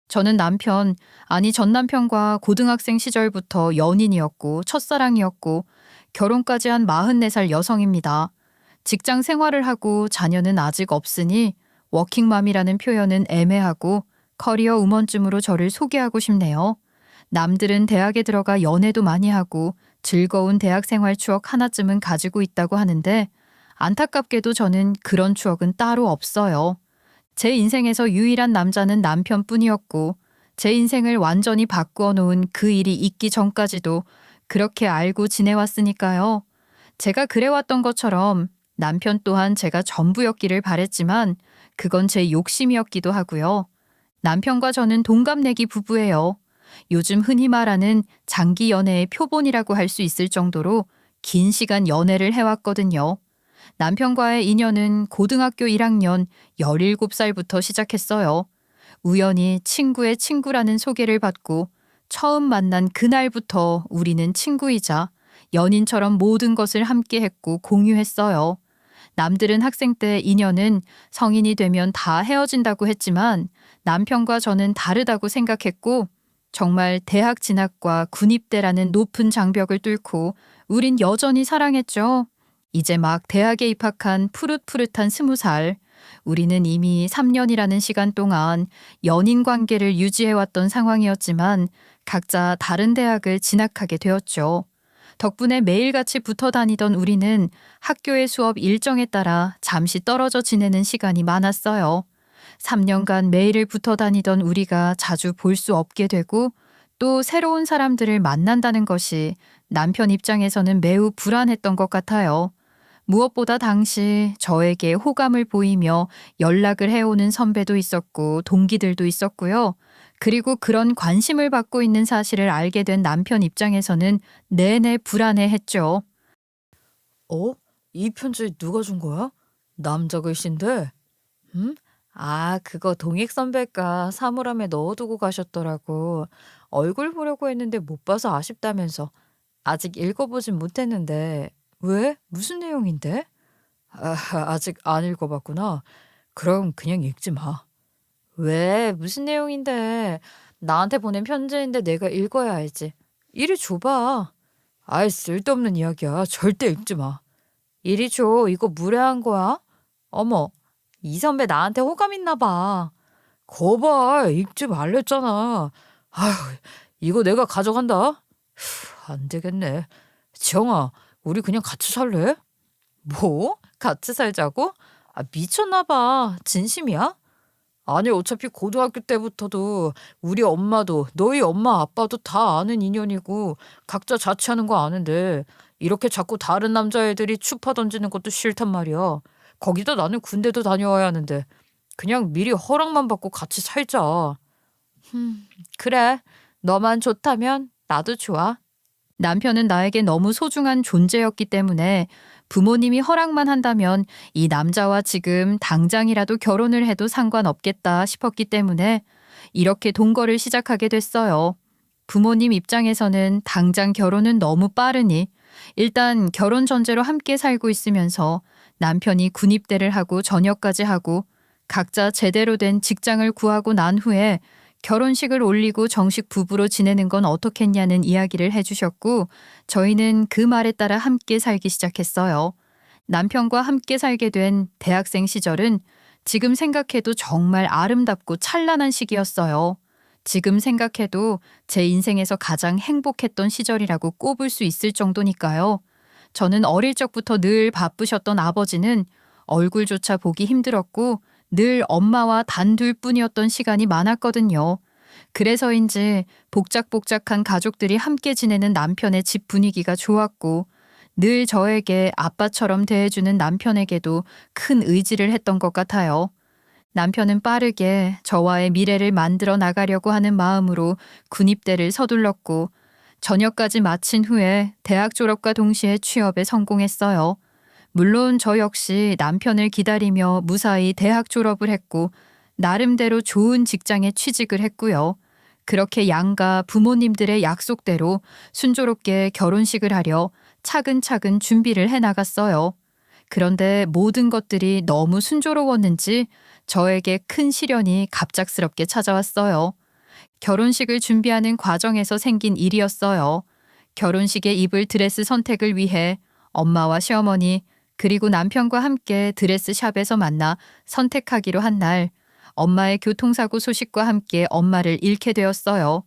저는 전 남편과 고등학생 시절부터 연인이었고 첫사랑이었고 결혼까지 한 44살 여성입니다. 직장 생활을 하고 자녀는 아직 없으니 워킹맘이라는 표현은 애매하고 커리어 우먼쯤으로 저를 소개하고 싶네요. 남들은 대학에 들어가 연애도 많이 하고 즐거운 대학 생활 추억 하나쯤은 가지고 있다고 하는데 안타깝게도 저는 그런 추억은 따로 없어요. 제 인생에서 유일한 남자는 남편뿐이었고 제 인생을 완전히 바꾸어 놓은 그 일이 있기 전까지도 그렇게 알고 지내왔으니까요. 제가 그래왔던 것처럼 남편 또한 제가 전부였기를 바랬지만 그건 제 욕심이었기도 하고요. 남편과 저는 동갑내기 부부예요. 요즘 흔히 말하는 장기 연애의 표본이라고 할 수 있을 정도로 긴 시간 연애를 해왔거든요. 남편과의 인연은 고등학교 1학년 17살부터 시작했어요. 우연히 친구의 친구라는 소개를 받고 처음 만난 그날부터 우리는 친구이자 연인처럼 모든 것을 함께 했고 공유했어요. 남들은 학생 때 인연은 성인이 되면 다 헤어진다고 했지만 남편과 저는 다르다고 생각했고 정말 대학 진학과 군입대라는 높은 장벽을 뚫고 우린 여전히 사랑했죠. 이제 막 대학에 입학한 푸릇푸릇한 20살. 우리는 이미 3년이라는 시간 동안 연인 관계를 유지해왔던 상황이었지만 각자 다른 대학을 진학하게 되었죠. 덕분에 매일같이 붙어 다니던 우리는 학교의 수업 일정에 따라 잠시 떨어져 지내는 시간이 많았어요. 3년간 매일을 붙어 다니던 우리가 자주 볼 수 없게 되고 또 새로운 사람들을 만난다는 것이 남편 입장에서는 매우 불안했던 것 같아요. 무엇보다 당시 저에게 호감을 보이며 연락을 해오는 선배도 있었고 동기들도 있었고요. 그리고 그런 관심을 받고 있는 사실을 알게 된 남편 입장에서는 내내 불안해했죠. 어? 이 편지 누가 준 거야? 남자 글씨인데. 응? 아, 그거 동익 선배가 사물함에 넣어두고 가셨더라고. 얼굴 보려고 했는데 못 봐서 아쉽다면서. 아직 읽어보진 못했는데. 왜? 무슨 내용인데? 아, 아직 안 읽어봤구나. 그럼 그냥 읽지 마. 왜? 무슨 내용인데? 나한테 보낸 편지인데 내가 읽어야 알지. 이리 줘봐. 아이, 쓸데없는 이야기야. 절대 읽지 마. 이리 줘. 이거 무례한 거야? 어머, 이 선배 나한테 호감 있나 봐. 거봐, 읽지 말랬잖아. 아휴, 이거 내가 가져간다. 안 되겠네. 지영아, 우리 그냥 같이 살래? 뭐? 같이 살자고? 아, 미쳤나 봐. 진심이야? 아니, 어차피 고등학교 때부터도 우리 엄마도 너희 엄마 아빠도 다 아는 인연이고 각자 자취하는 거 아는데 이렇게 자꾸 다른 남자애들이 추파 던지는 것도 싫단 말이야. 거기다 나는 군대도 다녀와야 하는데 그냥 미리 허락만 받고 같이 살자. 그래. 너만 좋다면 나도 좋아. 남편은 나에게 너무 소중한 존재였기 때문에 부모님이 허락만 한다면 이 남자와 지금 당장이라도 결혼을 해도 상관없겠다 싶었기 때문에 이렇게 동거를 시작하게 됐어요. 부모님 입장에서는 당장 결혼은 너무 빠르니 일단 결혼 전제로 함께 살고 있으면서 남편이 군입대를 하고 전역까지 하고 각자 제대로 된 직장을 구하고 난 후에 결혼식을 올리고 정식 부부로 지내는 건 어떻겠냐는 이야기를 해주셨고 저희는 그 말에 따라 함께 살기 시작했어요. 남편과 함께 살게 된 대학생 시절은 지금 생각해도 정말 아름답고 찬란한 시기였어요. 지금 생각해도 제 인생에서 가장 행복했던 시절이라고 꼽을 수 있을 정도니까요. 저는 어릴 적부터 늘 바쁘셨던 아버지는 얼굴조차 보기 힘들었고 늘 엄마와 단둘뿐이었던 시간이 많았거든요. 그래서인지 복작복작한 가족들이 함께 지내는 남편의 집 분위기가 좋았고 늘 저에게 아빠처럼 대해주는 남편에게도 큰 의지를 했던 것 같아요. 남편은 빠르게 저와의 미래를 만들어 나가려고 하는 마음으로 군입대를 서둘렀고 전역까지 마친 후에 대학 졸업과 동시에 취업에 성공했어요. 물론 저 역시 남편을 기다리며 무사히 대학 졸업을 했고 나름대로 좋은 직장에 취직을 했고요. 그렇게 양가 부모님들의 약속대로 순조롭게 결혼식을 하려 차근차근 준비를 해 나갔어요. 그런데 모든 것들이 너무 순조로웠는지 저에게 큰 시련이 갑작스럽게 찾아왔어요. 결혼식을 준비하는 과정에서 생긴 일이었어요. 결혼식에 입을 드레스 선택을 위해 엄마와 시어머니 그리고 남편과 함께 드레스 샵에서 만나 선택하기로 한 날, 엄마의 교통사고 소식과 함께 엄마를 잃게 되었어요.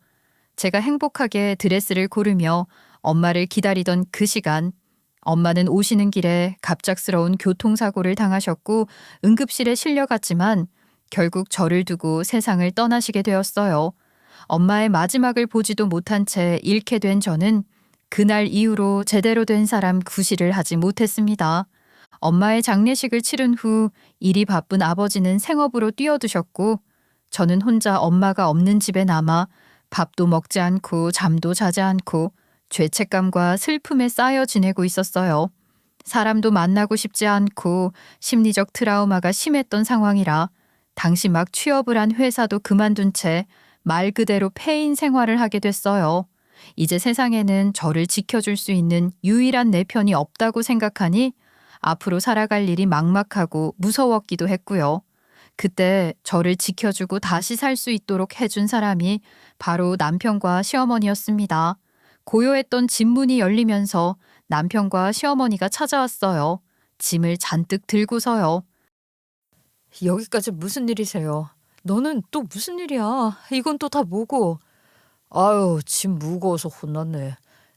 제가 행복하게 드레스를 고르며 엄마를 기다리던 그 시간, 엄마는 오시는 길에 갑작스러운 교통사고를 당하셨고 응급실에 실려갔지만 결국 저를 두고 세상을 떠나시게 되었어요. 엄마의 마지막을 보지도 못한 채 잃게 된 저는 그날 이후로 제대로 된 사람 구실을 하지 못했습니다. 엄마의 장례식을 치른 후 일이 바쁜 아버지는 생업으로 뛰어드셨고 저는 혼자 엄마가 없는 집에 남아 밥도 먹지 않고 잠도 자지 않고 죄책감과 슬픔에 쌓여 지내고 있었어요. 사람도 만나고 싶지 않고 심리적 트라우마가 심했던 상황이라 당시 막 취업을 한 회사도 그만둔 채 말 그대로 폐인 생활을 하게 됐어요. 이제 세상에는 저를 지켜줄 수 있는 유일한 내 편이 없다고 생각하니 앞으로 살아갈 일이 막막하고 무서웠기도 했고요. 그때 저를 지켜주고 다시 살 수 있도록 해준 사람이 바로 남편과 시어머니였습니다. 고요했던 집 문이 열리면서 남편과 시어머니가 찾아왔어요. 짐을 잔뜩 들고서요. 여기까지 무슨 일이세요? 너는 또 무슨 일이야? 이건 또 다 뭐고? 아유, 짐 무거워서 혼났네.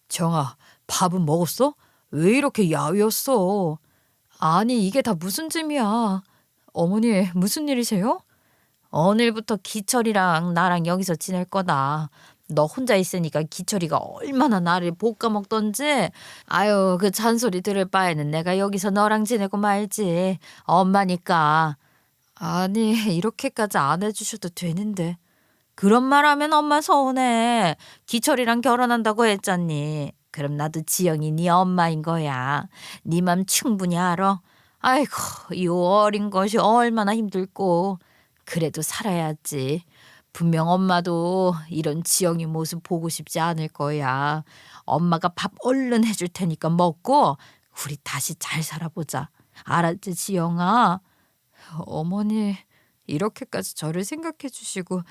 정아, 밥은 먹었어? 왜 이렇게 야위었어? 아니, 이게 다 무슨 짐이야? 어머니, 무슨 일이세요? 오늘부터 기철이랑 나랑 여기서 지낼 거다. 너 혼자 있으니까 기철이가 얼마나 나를 볶아 먹던지. 아유, 그 잔소리 들을 바에는 내가 여기서 너랑 지내고 말지. 엄마니까. 아니, 이렇게까지 안 해주셔도 되는데. 그런 말 하면 엄마 서운해. 기철이랑 결혼한다고 했잖니. 그럼 나도 지영이 네 엄마인 거야. 네 맘 충분히 알아. 아이고, 이 어린 것이 얼마나 힘들고. 그래도 살아야지. 분명 엄마도 이런 지영이 모습 보고 싶지 않을 거야. 엄마가 밥 얼른 해줄 테니까 먹고 우리 다시 잘 살아보자. 알았지, 지영아? 어머니, 이렇게까지 저를 생각해 주시고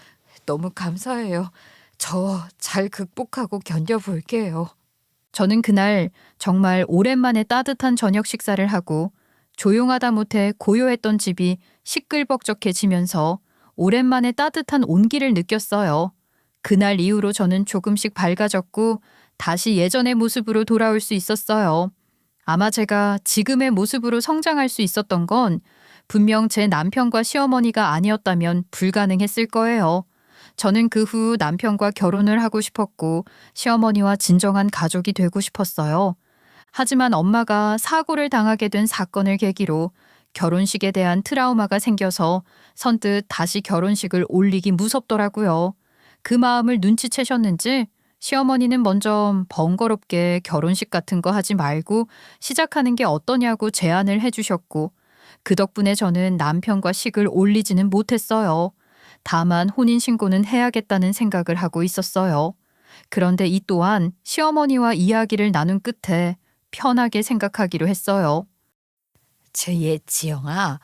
너무 감사해요. 저 잘 극복하고 견뎌볼게요. 저는 그날 정말 오랜만에 따뜻한 저녁 식사를 하고 조용하다 못해 고요했던 집이 시끌벅적해지면서 오랜만에 따뜻한 온기를 느꼈어요. 그날 이후로 저는 조금씩 밝아졌고 다시 예전의 모습으로 돌아올 수 있었어요. 아마 제가 지금의 모습으로 성장할 수 있었던 건 분명 제 남편과 시어머니가 아니었다면 불가능했을 거예요. 저는 그 후 남편과 결혼을 하고 싶었고 시어머니와 진정한 가족이 되고 싶었어요. 하지만 엄마가 사고를 당하게 된 사건을 계기로 결혼식에 대한 트라우마가 생겨서 선뜻 다시 결혼식을 올리기 무섭더라고요. 그 마음을 눈치채셨는지 시어머니는 먼저 번거롭게 결혼식 같은 거 하지 말고 시작하는 게 어떠냐고 제안을 해주셨고 그 덕분에 저는 남편과 식을 올리지는 못했어요. 다만 혼인신고는 해야겠다는 생각을 하고 있었어요. 그런데 이 또한 시어머니와 이야기를 나눈 끝에 편하게 생각하기로 했어요. 제 지영아,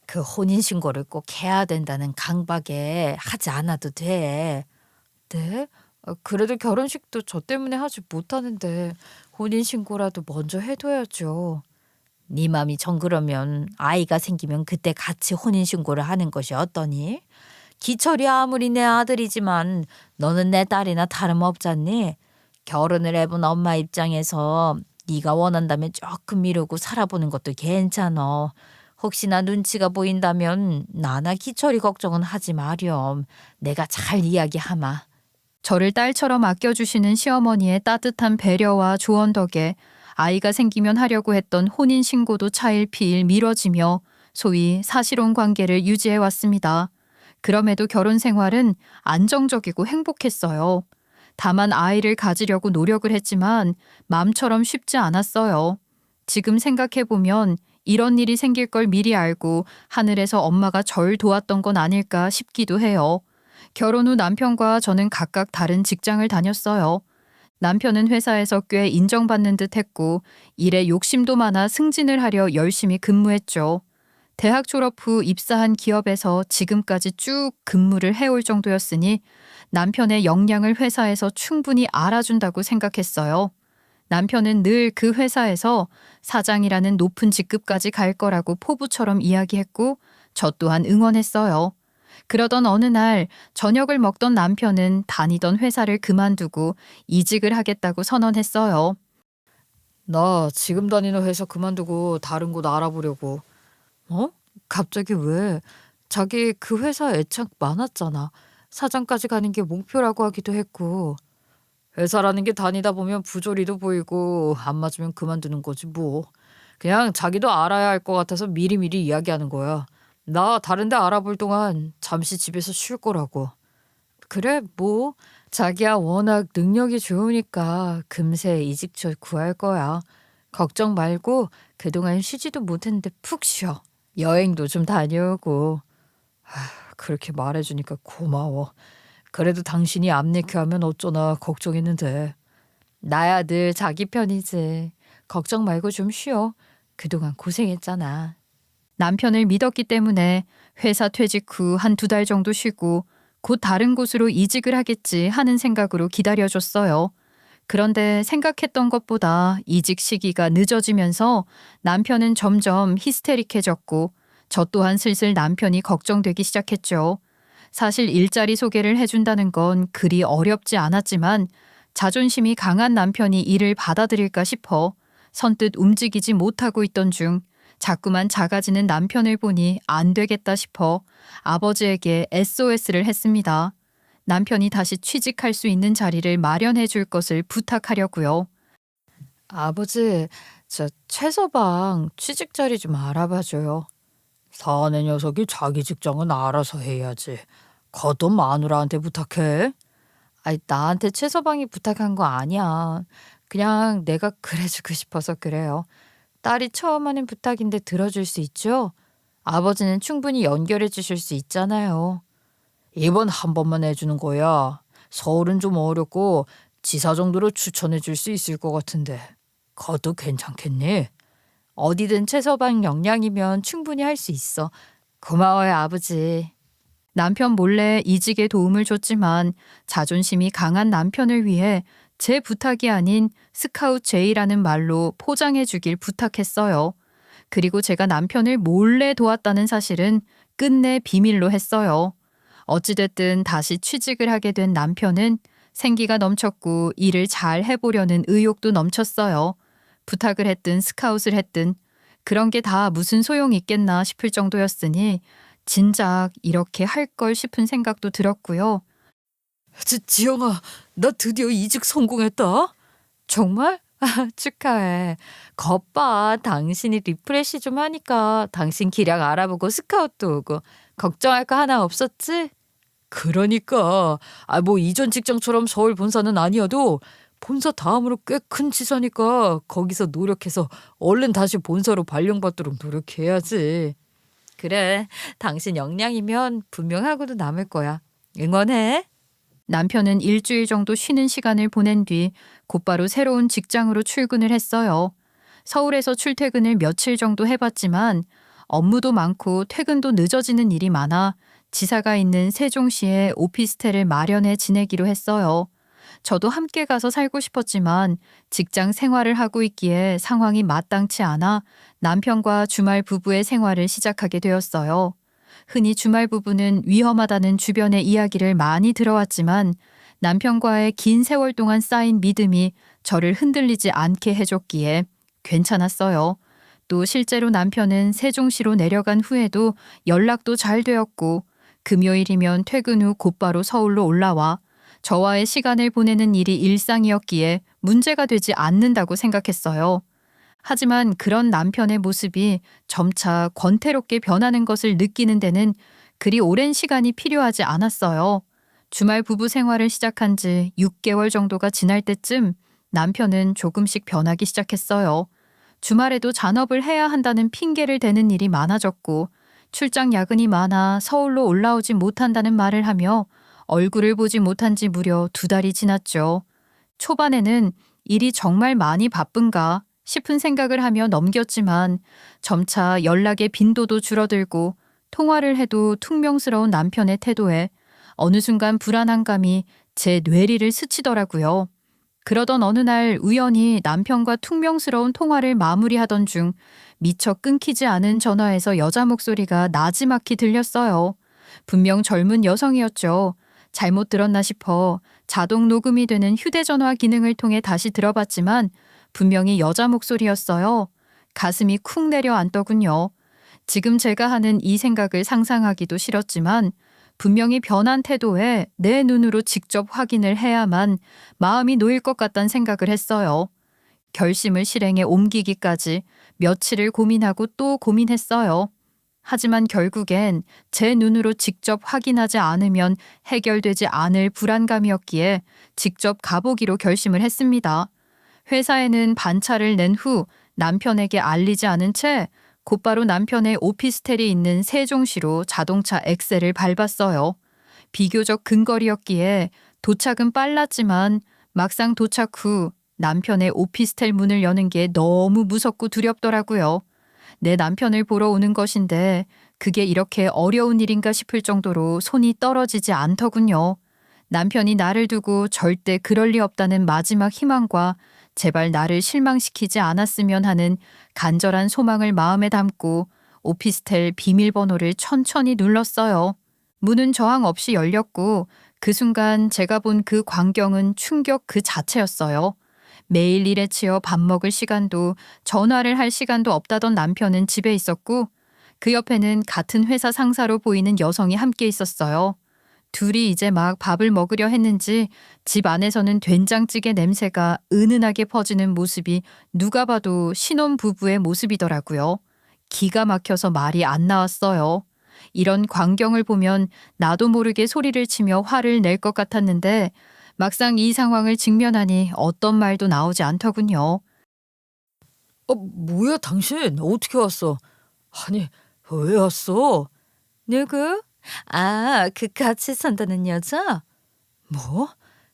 그 혼인신고를 꼭 해야 된다는 강박에 하지 않아도 돼. 네? 그래도 결혼식도 저 때문에 하지 못하는데 혼인신고라도 먼저 해둬야죠. 네 맘이 정그러면 아이가 생기면 그때 같이 혼인신고를 하는 것이 어떠니? 기철이 아무리 내 아들이지만 너는 내 딸이나 다름없잖니. 결혼을 해본 엄마 입장에서 네가 원한다면 조금 미루고 살아보는 것도 괜찮어. 혹시나 눈치가 보인다면 나나 기철이 걱정은 하지 마렴. 내가 잘 이야기하마. 저를 딸처럼 아껴주시는 시어머니의 따뜻한 배려와 조언 덕에 아이가 생기면 하려고 했던 혼인신고도 차일피일 미뤄지며 소위 사실혼 관계를 유지해 왔습니다. 그럼에도 결혼 생활은 안정적이고 행복했어요. 다만 아이를 가지려고 노력을 했지만 마음처럼 쉽지 않았어요. 지금 생각해보면 이런 일이 생길 걸 미리 알고 하늘에서 엄마가 절 도왔던 건 아닐까 싶기도 해요. 결혼 후 남편과 저는 각각 다른 직장을 다녔어요. 남편은 회사에서 꽤 인정받는 듯 했고 일에 욕심도 많아 승진을 하려 열심히 근무했죠. 대학 졸업 후 입사한 기업에서 지금까지 쭉 근무를 해올 정도였으니 남편의 역량을 회사에서 충분히 알아준다고 생각했어요. 남편은 늘 그 회사에서 사장이라는 높은 직급까지 갈 거라고 포부처럼 이야기했고 저 또한 응원했어요. 그러던 어느 날 저녁을 먹던 남편은 다니던 회사를 그만두고 이직을 하겠다고 선언했어요. 나 지금 다니는 회사 그만두고 다른 곳 알아보려고. 어? 갑자기 왜? 자기 그 회사 애착 많았잖아. 사장까지 가는 게 목표라고 하기도 했고. 회사라는 게 다니다 보면 부조리도 보이고 안 맞으면 그만두는 거지 뭐. 그냥 자기도 알아야 할 것 같아서 미리미리 이야기하는 거야. 나 다른 데 알아볼 동안 잠시 집에서 쉴 거라고. 그래 뭐 자기야 워낙 능력이 좋으니까 금세 이직처 구할 거야. 걱정 말고 그동안 쉬지도 못했는데 푹 쉬어. 여행도 좀 다녀오고. 그렇게 말해주니까 고마워. 그래도 당신이 암내큐하면 어쩌나 걱정했는데. 나야 늘 자기 편이지. 걱정 말고 좀 쉬어. 그동안 고생했잖아. 남편을 믿었기 때문에 회사 퇴직 후 한 두 달 정도 쉬고 곧 다른 곳으로 이직을 하겠지 하는 생각으로 기다려줬어요. 그런데 생각했던 것보다 이직 시기가 늦어지면서 남편은 점점 히스테릭해졌고 저 또한 슬슬 남편이 걱정되기 시작했죠. 사실 일자리 소개를 해준다는 건 그리 어렵지 않았지만 자존심이 강한 남편이 이를 받아들일까 싶어 선뜻 움직이지 못하고 있던 중 자꾸만 작아지는 남편을 보니 안 되겠다 싶어 아버지에게 SOS를 했습니다. 남편이 다시 취직할 수 있는 자리를 마련해 줄 것을 부탁하려고요. 아버지, 저 최서방 취직 자리 좀 알아봐줘요. 사내 녀석이 자기 직장은 알아서 해야지. 거도 마누라한테 부탁해. 아니, 나한테 최서방이 부탁한 거 아니야. 그냥 내가 그래주고 싶어서 그래요. 딸이 처음 하는 부탁인데 들어줄 수 있죠? 아버지는 충분히 연결해 주실 수 있잖아요. 이번 한 번만 해주는 거야. 서울은 좀 어렵고 지사 정도로 추천해 줄 수 있을 것 같은데. 거도 괜찮겠니? 어디든 최서방 역량이면 충분히 할 수 있어. 고마워요, 아버지. 남편 몰래 이직에 도움을 줬지만 자존심이 강한 남편을 위해 제 부탁이 아닌 스카웃 제의라는 말로 포장해 주길 부탁했어요. 그리고 제가 남편을 몰래 도왔다는 사실은 끝내 비밀로 했어요. 어찌됐든 다시 취직을 하게 된 남편은 생기가 넘쳤고 일을 잘 해보려는 의욕도 넘쳤어요. 부탁을 했든 스카웃을 했든 그런 게 다 무슨 소용이 있겠나 싶을 정도였으니 진작 이렇게 할 걸 싶은 생각도 들었고요. 지영아, 나 드디어 이직 성공했다. 정말? 축하해. 겉봐, 당신이 리프레시 좀 하니까 당신 기량 알아보고 스카웃도 오고 걱정할 거 하나 없었지? 그러니까 뭐 이전 직장처럼 서울 본사는 아니어도 본사 다음으로 꽤 큰 지사니까 거기서 노력해서 얼른 다시 본사로 발령받도록 노력해야지. 그래, 당신 역량이면 분명하고도 남을 거야. 응원해. 남편은 일주일 정도 쉬는 시간을 보낸 뒤 곧바로 새로운 직장으로 출근을 했어요. 서울에서 출퇴근을 며칠 정도 해봤지만 업무도 많고 퇴근도 늦어지는 일이 많아 지사가 있는 세종시에 오피스텔을 마련해 지내기로 했어요. 저도 함께 가서 살고 싶었지만 직장 생활을 하고 있기에 상황이 마땅치 않아 남편과 주말 부부의 생활을 시작하게 되었어요. 흔히 주말 부부는 위험하다는 주변의 이야기를 많이 들어왔지만 남편과의 긴 세월 동안 쌓인 믿음이 저를 흔들리지 않게 해줬기에 괜찮았어요. 또 실제로 남편은 세종시로 내려간 후에도 연락도 잘 되었고 금요일이면 퇴근 후 곧바로 서울로 올라와 저와의 시간을 보내는 일이 일상이었기에 문제가 되지 않는다고 생각했어요. 하지만 그런 남편의 모습이 점차 권태롭게 변하는 것을 느끼는 데는 그리 오랜 시간이 필요하지 않았어요. 주말 부부 생활을 시작한 지 6개월 정도가 지날 때쯤 남편은 조금씩 변하기 시작했어요. 주말에도 잔업을 해야 한다는 핑계를 대는 일이 많아졌고 출장 야근이 많아 서울로 올라오지 못한다는 말을 하며 얼굴을 보지 못한 지 무려 2달이 지났죠. 초반에는 일이 정말 많이 바쁜가 싶은 생각을 하며 넘겼지만 점차 연락의 빈도도 줄어들고 통화를 해도 퉁명스러운 남편의 태도에 어느 순간 불안한 감이 제 뇌리를 스치더라고요. 그러던 어느 날 우연히 남편과 퉁명스러운 통화를 마무리하던 중 미처 끊기지 않은 전화에서 여자 목소리가 나지막히 들렸어요. 분명 젊은 여성이었죠. 잘못 들었나 싶어 자동 녹음이 되는 휴대전화 기능을 통해 다시 들어봤지만 분명히 여자 목소리였어요. 가슴이 쿵 내려앉더군요. 지금 제가 하는 이 생각을 상상하기도 싫었지만 분명히 변한 태도에 내 눈으로 직접 확인을 해야만 마음이 놓일 것 같다는 생각을 했어요. 결심을 실행에 옮기기까지 며칠을 고민하고 또 고민했어요. 하지만 결국엔 제 눈으로 직접 확인하지 않으면 해결되지 않을 불안감이었기에 직접 가보기로 결심을 했습니다. 회사에는 반차를 낸 후 남편에게 알리지 않은 채 곧바로 남편의 오피스텔이 있는 세종시로 자동차 엑셀을 밟았어요. 비교적 근거리였기에 도착은 빨랐지만 막상 도착 후 남편의 오피스텔 문을 여는 게 너무 무섭고 두렵더라고요. 내 남편을 보러 오는 것인데 그게 이렇게 어려운 일인가 싶을 정도로 손이 떨어지지 않더군요. 남편이 나를 두고 절대 그럴 리 없다는 마지막 희망과 제발 나를 실망시키지 않았으면 하는 간절한 소망을 마음에 담고 오피스텔 비밀번호를 천천히 눌렀어요. 문은 저항 없이 열렸고 그 순간 제가 본 그 광경은 충격 그 자체였어요. 매일 일에 치여 밥 먹을 시간도 전화를 할 시간도 없다던 남편은 집에 있었고 그 옆에는 같은 회사 상사로 보이는 여성이 함께 있었어요. 둘이 이제 막 밥을 먹으려 했는지 집 안에서는 된장찌개 냄새가 은은하게 퍼지는 모습이 누가 봐도 신혼부부의 모습이더라고요. 기가 막혀서 말이 안 나왔어요. 이런 광경을 보면 나도 모르게 소리를 치며 화를 낼 것 같았는데 막상 이 상황을 직면하니 어떤 말도 나오지 않더군요. 뭐야 당신 어떻게 왔어? 아니 왜 왔어? 누구? 아, 그 같이 산다는 여자? 뭐?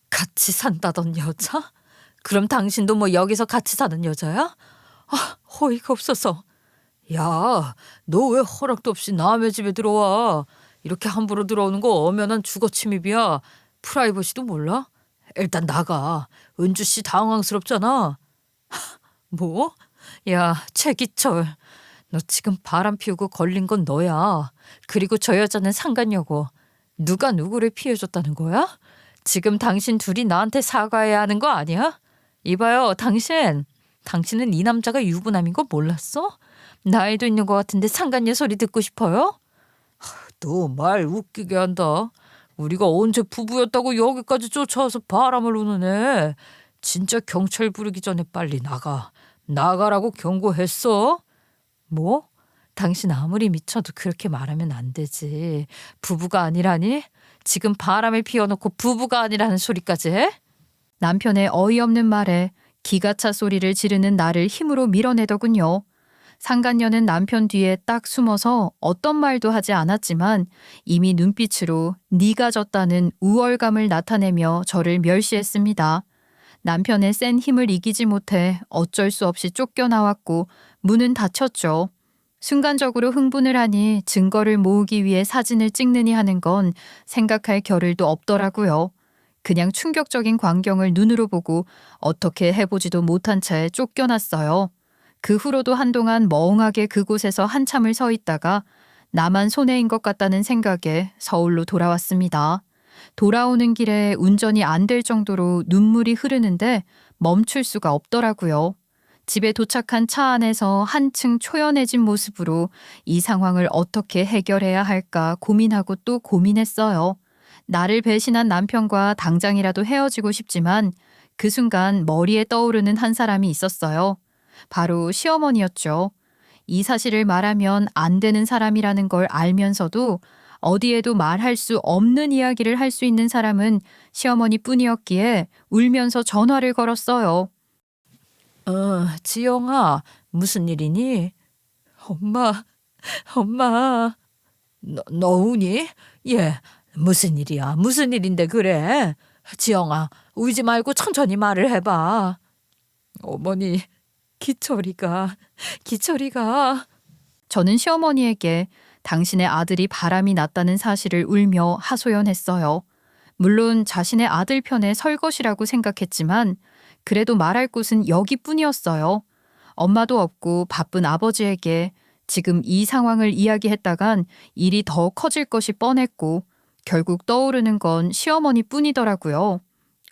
같이 산다던 여자? 그럼 당신도 뭐 여기서 같이 사는 여자야? 아, 어이가 없어서. 야, 너 왜 허락도 없이 남의 집에 들어와? 이렇게 함부로 들어오는 거 엄연한 주거 침입이야. 프라이버시도 몰라? 일단 나가. 은주 씨 당황스럽잖아. 뭐? 야, 최기철. 너 지금 바람 피우고 걸린 건 너야. 그리고 저 여자는 상관여고. 누가 누구를 피해줬다는 거야? 지금 당신 둘이 나한테 사과해야 하는 거 아니야? 이봐요, 당신. 당신은 이 남자가 유부남인 거 몰랐어? 나이도 있는 것 같은데 상간녀 소리 듣고 싶어요? 너 말 웃기게 한다. 우리가 언제 부부였다고 여기까지 쫓아와서 바람을 우는 애. 진짜 경찰 부르기 전에 빨리 나가. 나가라고 경고했어. 뭐? 당신 아무리 미쳐도 그렇게 말하면 안 되지. 부부가 아니라니? 지금 바람을 피워놓고 부부가 아니라는 소리까지 해? 남편의 어이없는 말에 기가 차 소리를 지르는 나를 힘으로 밀어내더군요. 상간녀는 남편 뒤에 딱 숨어서 어떤 말도 하지 않았지만 이미 눈빛으로 네가 졌다는 우월감을 나타내며 저를 멸시했습니다. 남편의 센 힘을 이기지 못해 어쩔 수 없이 쫓겨나왔고 문은 닫혔죠. 순간적으로 흥분을 하니 증거를 모으기 위해 사진을 찍느니 하는 건 생각할 겨를도 없더라고요. 그냥 충격적인 광경을 눈으로 보고 어떻게 해보지도 못한 채 쫓겨났어요. 그 후로도 한동안 멍하게 그곳에서 한참을 서 있다가 나만 손해인 것 같다는 생각에 서울로 돌아왔습니다. 돌아오는 길에 운전이 안 될 정도로 눈물이 흐르는데 멈출 수가 없더라고요. 집에 도착한 차 안에서 한층 초연해진 모습으로 이 상황을 어떻게 해결해야 할까 고민하고 또 고민했어요. 나를 배신한 남편과 당장이라도 헤어지고 싶지만 그 순간 머리에 떠오르는 한 사람이 있었어요. 바로 시어머니였죠. 이 사실을 말하면 안 되는 사람이라는 걸 알면서도 어디에도 말할 수 없는 이야기를 할 수 있는 사람은 시어머니뿐이었기에 울면서 전화를 걸었어요. 지영아, 무슨 일이니? 엄마, 너 우니? 예, 무슨 일이야? 무슨 일인데 그래? 지영아, 울지 말고 천천히 말을 해봐. 어머니, 기철이가, 기철이가. 저는 시어머니에게 당신의 아들이 바람이 났다는 사실을 울며 하소연했어요. 물론 자신의 아들 편에 설 것이라고 생각했지만 그래도 말할 곳은 여기뿐이었어요. 엄마도 없고 바쁜 아버지에게 지금 이 상황을 이야기했다간 일이 더 커질 것이 뻔했고 결국 떠오르는 건 시어머니뿐이더라고요.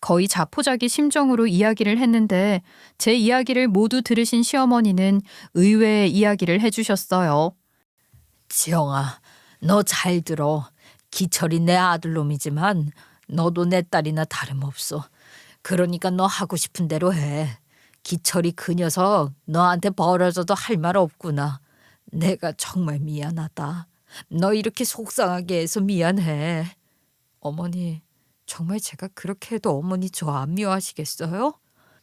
거의 자포자기 심정으로 이야기를 했는데 제 이야기를 모두 들으신 시어머니는 의외의 이야기를 해주셨어요. 지영아, 너 잘 들어. 기철이 내 아들놈이지만 너도 내 딸이나 다름없어. 그러니까 너 하고 싶은 대로 해. 기철이 그 녀석 너한테 벌어져도 할 말 없구나. 내가 정말 미안하다. 너 이렇게 속상하게 해서 미안해. 어머니, 정말 제가 그렇게 해도 어머니 저 안 미워하시겠어요?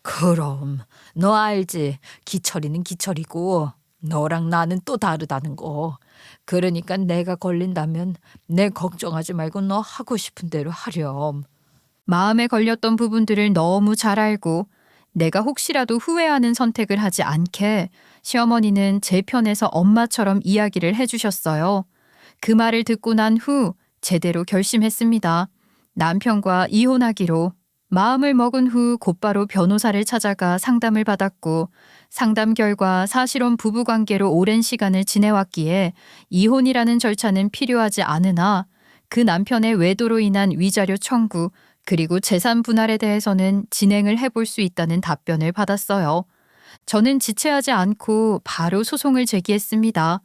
그럼 너 알지. 기철이는 기철이고 너랑 나는 또 다르다는 거. 그러니까 내가 걸린다면 내 걱정하지 말고 너 하고 싶은 대로 하렴. 마음에 걸렸던 부분들을 너무 잘 알고 내가 혹시라도 후회하는 선택을 하지 않게 시어머니는 제 편에서 엄마처럼 이야기를 해주셨어요. 그 말을 듣고 난 후 제대로 결심했습니다. 남편과 이혼하기로. 마음을 먹은 후 곧바로 변호사를 찾아가 상담을 받았고 상담 결과 사실혼 부부관계로 오랜 시간을 지내왔기에 이혼이라는 절차는 필요하지 않으나 그 남편의 외도로 인한 위자료 청구 그리고 재산 분할에 대해서는 진행을 해볼 수 있다는 답변을 받았어요. 저는 지체하지 않고 바로 소송을 제기했습니다.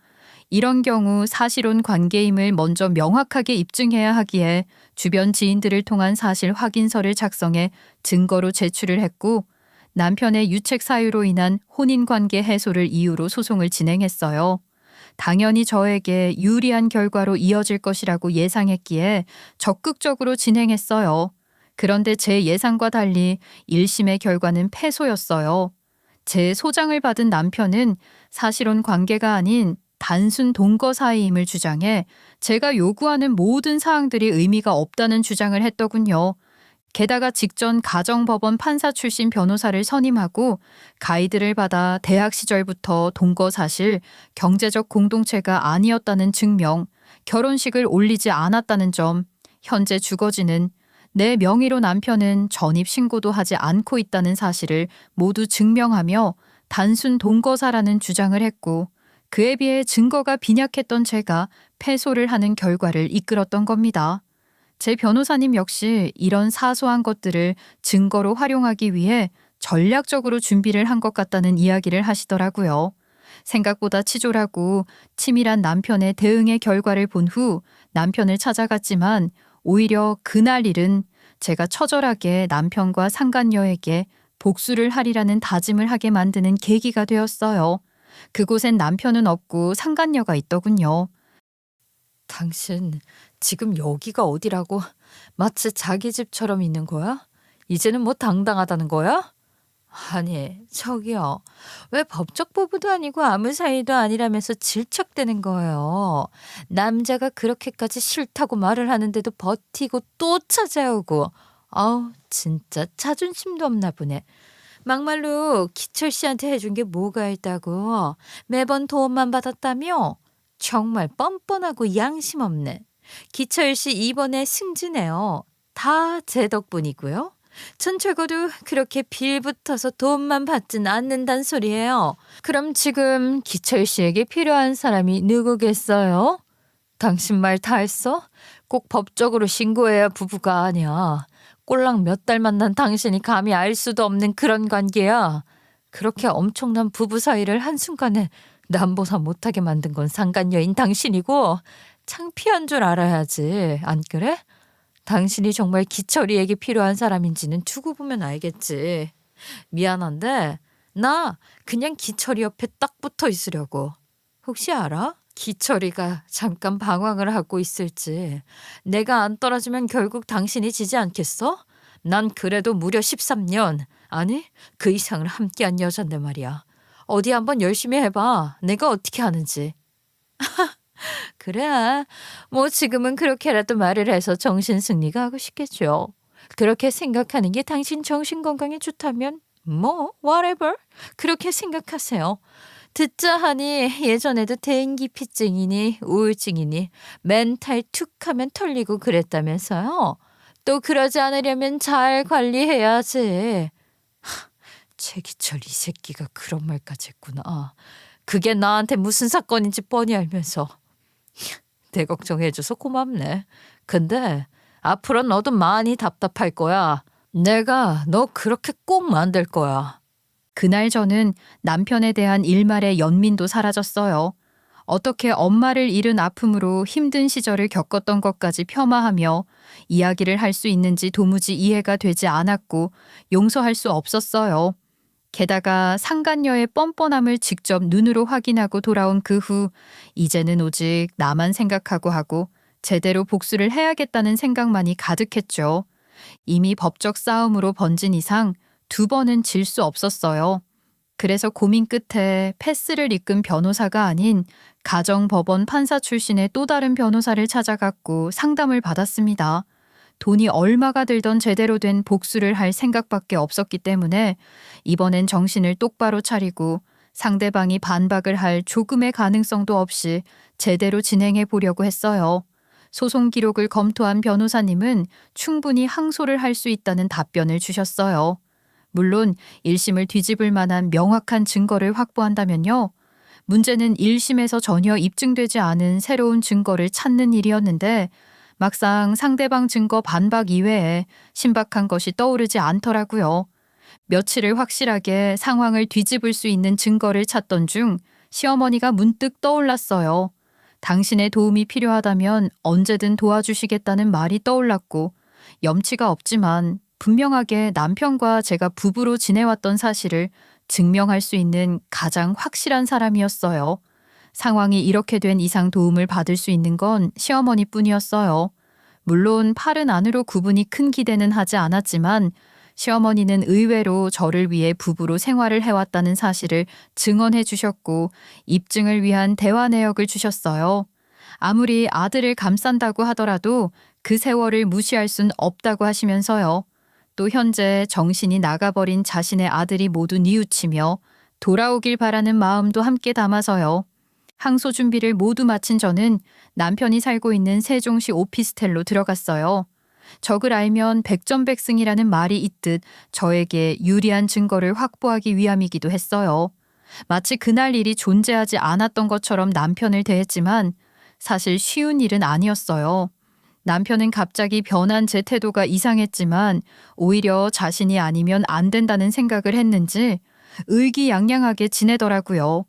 이런 경우 사실혼 관계임을 먼저 명확하게 입증해야 하기에 주변 지인들을 통한 사실 확인서를 작성해 증거로 제출을 했고 남편의 유책 사유로 인한 혼인관계 해소를 이유로 소송을 진행했어요. 당연히 저에게 유리한 결과로 이어질 것이라고 예상했기에 적극적으로 진행했어요. 그런데 제 예상과 달리 1심의 결과는 패소였어요. 제 소장을 받은 남편은 사실혼 관계가 아닌 단순 동거 사이임을 주장해 제가 요구하는 모든 사항들이 의미가 없다는 주장을 했더군요. 게다가 직전 가정법원 판사 출신 변호사를 선임하고 가이드를 받아 대학 시절부터 동거 사실, 경제적 공동체가 아니었다는 증명, 결혼식을 올리지 않았다는 점, 현재 주거지는 내 명의로 남편은 전입신고도 하지 않고 있다는 사실을 모두 증명하며 단순 동거사라는 주장을 했고 그에 비해 증거가 빈약했던 제가 패소를 하는 결과를 이끌었던 겁니다. 제 변호사님 역시 이런 사소한 것들을 증거로 활용하기 위해 전략적으로 준비를 한 것 같다는 이야기를 하시더라고요. 생각보다 치졸하고 치밀한 남편의 대응의 결과를 본 후 남편을 찾아갔지만 오히려 그날 일은 제가 처절하게 남편과 상간녀에게 복수를 하리라는 다짐을 하게 만드는 계기가 되었어요. 그곳엔 남편은 없고 상간녀가 있더군요. 당신 지금 여기가 어디라고 마치 자기 집처럼 있는 거야? 이제는 뭐 당당하다는 거야? 아니, 저기요. 왜 법적 부부도 아니고 아무 사이도 아니라면서 질척대는 거예요? 남자가 그렇게까지 싫다고 말을 하는데도 버티고 또 찾아오고. 아우, 진짜 자존심도 없나 보네. 막말로 기철 씨한테 해준 게 뭐가 있다고. 매번 도움만 받았다며? 정말 뻔뻔하고 양심 없네. 기철 씨 이번에 승진해요. 다 제 덕분이고요. 전 적어도 그렇게 빌붙어서 돈만 받진 않는단 소리예요. 그럼 지금 기철 씨에게 필요한 사람이 누구겠어요? 당신 말 다 했어? 꼭 법적으로 신고해야 부부가 아니야. 꼴랑 몇 달 만난 당신이 감히 알 수도 없는 그런 관계야. 그렇게 엄청난 부부 사이를 한순간에 남보사 못하게 만든 건 상간녀인 당신이고 창피한 줄 알아야지. 안 그래? 당신이 정말 기철이에게 필요한 사람인지는 두고 보면 알겠지. 미안한데 나 그냥 기철이 옆에 딱 붙어 있으려고. 혹시 알아? 기철이가 잠깐 방황을 하고 있을지. 내가 안 떨어지면 결국 당신이 지지 않겠어? 난 그래도 무려 13년, 아니 그 이상을 함께한 여잔데 말이야. 어디 한번 열심히 해봐. 내가 어떻게 하는지. 그래, 뭐 지금은 그렇게라도 말을 해서 정신 승리가 하고 싶겠죠. 그렇게 생각하는 게 당신 정신 건강에 좋다면 뭐, whatever. 그렇게 생각하세요. 듣자 하니 예전에도 대인기피증이니 우울증이니 멘탈 툭 하면 털리고 그랬다면서요. 또 그러지 않으려면 잘 관리해야지. 최기철 이 새끼가 그런 말까지 했구나. 그게 나한테 무슨 사건인지 뻔히 알면서. 내 걱정해줘서 고맙네. 근데 앞으로 너도 많이 답답할 거야. 내가 너 그렇게 꼭 만들 거야. 그날 저는 남편에 대한 일말의 연민도 사라졌어요. 어떻게 엄마를 잃은 아픔으로 힘든 시절을 겪었던 것까지 폄하하며 이야기를 할 수 있는지 도무지 이해가 되지 않았고 용서할 수 없었어요. 게다가 상간녀의 뻔뻔함을 직접 눈으로 확인하고 돌아온 그 후 이제는 오직 나만 생각하고 하고 제대로 복수를 해야겠다는 생각만이 가득했죠. 이미 법적 싸움으로 번진 이상 2번은 질 수 없었어요. 그래서 고민 끝에 패스를 이끈 변호사가 아닌 가정법원 판사 출신의 또 다른 변호사를 찾아갔고 상담을 받았습니다. 돈이 얼마가 들던 제대로 된 복수를 할 생각밖에 없었기 때문에 이번엔 정신을 똑바로 차리고 상대방이 반박을 할 조금의 가능성도 없이 제대로 진행해 보려고 했어요. 소송 기록을 검토한 변호사님은 충분히 항소를 할 수 있다는 답변을 주셨어요. 물론 1심을 뒤집을 만한 명확한 증거를 확보한다면요. 문제는 1심에서 전혀 입증되지 않은 새로운 증거를 찾는 일이었는데 막상 상대방 증거 반박 이외에 신박한 것이 떠오르지 않더라고요. 며칠을 확실하게 상황을 뒤집을 수 있는 증거를 찾던 중 시어머니가 문득 떠올랐어요. 당신의 도움이 필요하다면 언제든 도와주시겠다는 말이 떠올랐고 염치가 없지만 분명하게 남편과 제가 부부로 지내왔던 사실을 증명할 수 있는 가장 확실한 사람이었어요. 상황이 이렇게 된 이상 도움을 받을 수 있는 건 시어머니뿐이었어요. 물론 팔은 안으로 구분이 큰 기대는 하지 않았지만 시어머니는 의외로 저를 위해 부부로 생활을 해왔다는 사실을 증언해 주셨고 입증을 위한 대화 내역을 주셨어요. 아무리 아들을 감싼다고 하더라도 그 세월을 무시할 순 없다고 하시면서요. 또 현재 정신이 나가버린 자신의 아들이 모두 뉘우치며 돌아오길 바라는 마음도 함께 담아서요. 항소 준비를 모두 마친 저는 남편이 살고 있는 세종시 오피스텔로 들어갔어요. 적을 알면 백전백승이라는 말이 있듯 저에게 유리한 증거를 확보하기 위함이기도 했어요. 마치 그날 일이 존재하지 않았던 것처럼 남편을 대했지만 사실 쉬운 일은 아니었어요. 남편은 갑자기 변한 제 태도가 이상했지만 오히려 자신이 아니면 안 된다는 생각을 했는지 의기양양하게 지내더라고요.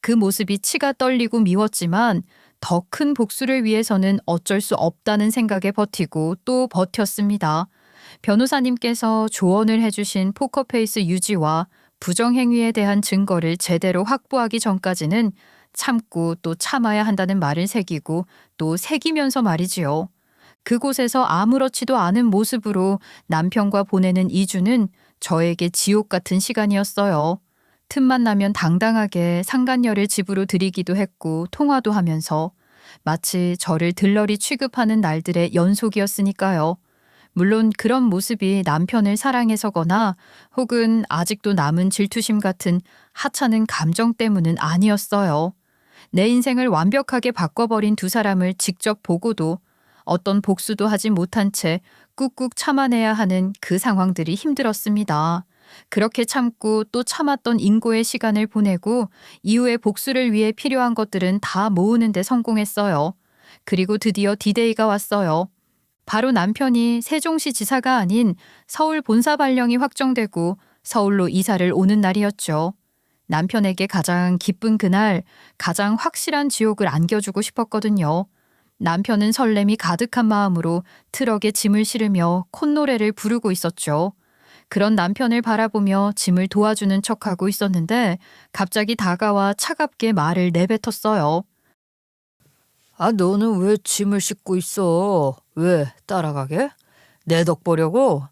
그 모습이 치가 떨리고 미웠지만 더 큰 복수를 위해서는 어쩔 수 없다는 생각에 버티고 또 버텼습니다. 변호사님께서 조언을 해주신 포커페이스 유지와 부정행위에 대한 증거를 제대로 확보하기 전까지는 참고 또 참아야 한다는 말을 새기고 또 새기면서 말이지요. 그곳에서 아무렇지도 않은 모습으로 남편과 보내는 2주는 저에게 지옥 같은 시간이었어요. 틈만 나면 당당하게 상간녀를 집으로 들이기도 했고 통화도 하면서 마치 저를 들러리 취급하는 날들의 연속이었으니까요. 물론 그런 모습이 남편을 사랑해서거나 혹은 아직도 남은 질투심 같은 하찮은 감정 때문은 아니었어요. 내 인생을 완벽하게 바꿔버린 두 사람을 직접 보고도 어떤 복수도 하지 못한 채 꾹꾹 참아내야 하는 그 상황들이 힘들었습니다. 그렇게 참고 또 참았던 인고의 시간을 보내고 이후에 복수를 위해 필요한 것들은 다 모으는 데 성공했어요. 그리고 드디어 디데이가 왔어요. 바로 남편이 세종시 지사가 아닌 서울 본사 발령이 확정되고 서울로 이사를 오는 날이었죠. 남편에게 가장 기쁜 그날 가장 확실한 지옥을 안겨주고 싶었거든요. 남편은 설렘이 가득한 마음으로 트럭에 짐을 실으며 콧노래를 부르고 있었죠. 그런 남편을 바라보며 짐을 도와주는 척하고 있었는데 갑자기 다가와 차갑게 말을 내뱉었어요. 아, 너는 왜 짐을 싣고 있어? 왜 따라가게? 내 덕 보려고?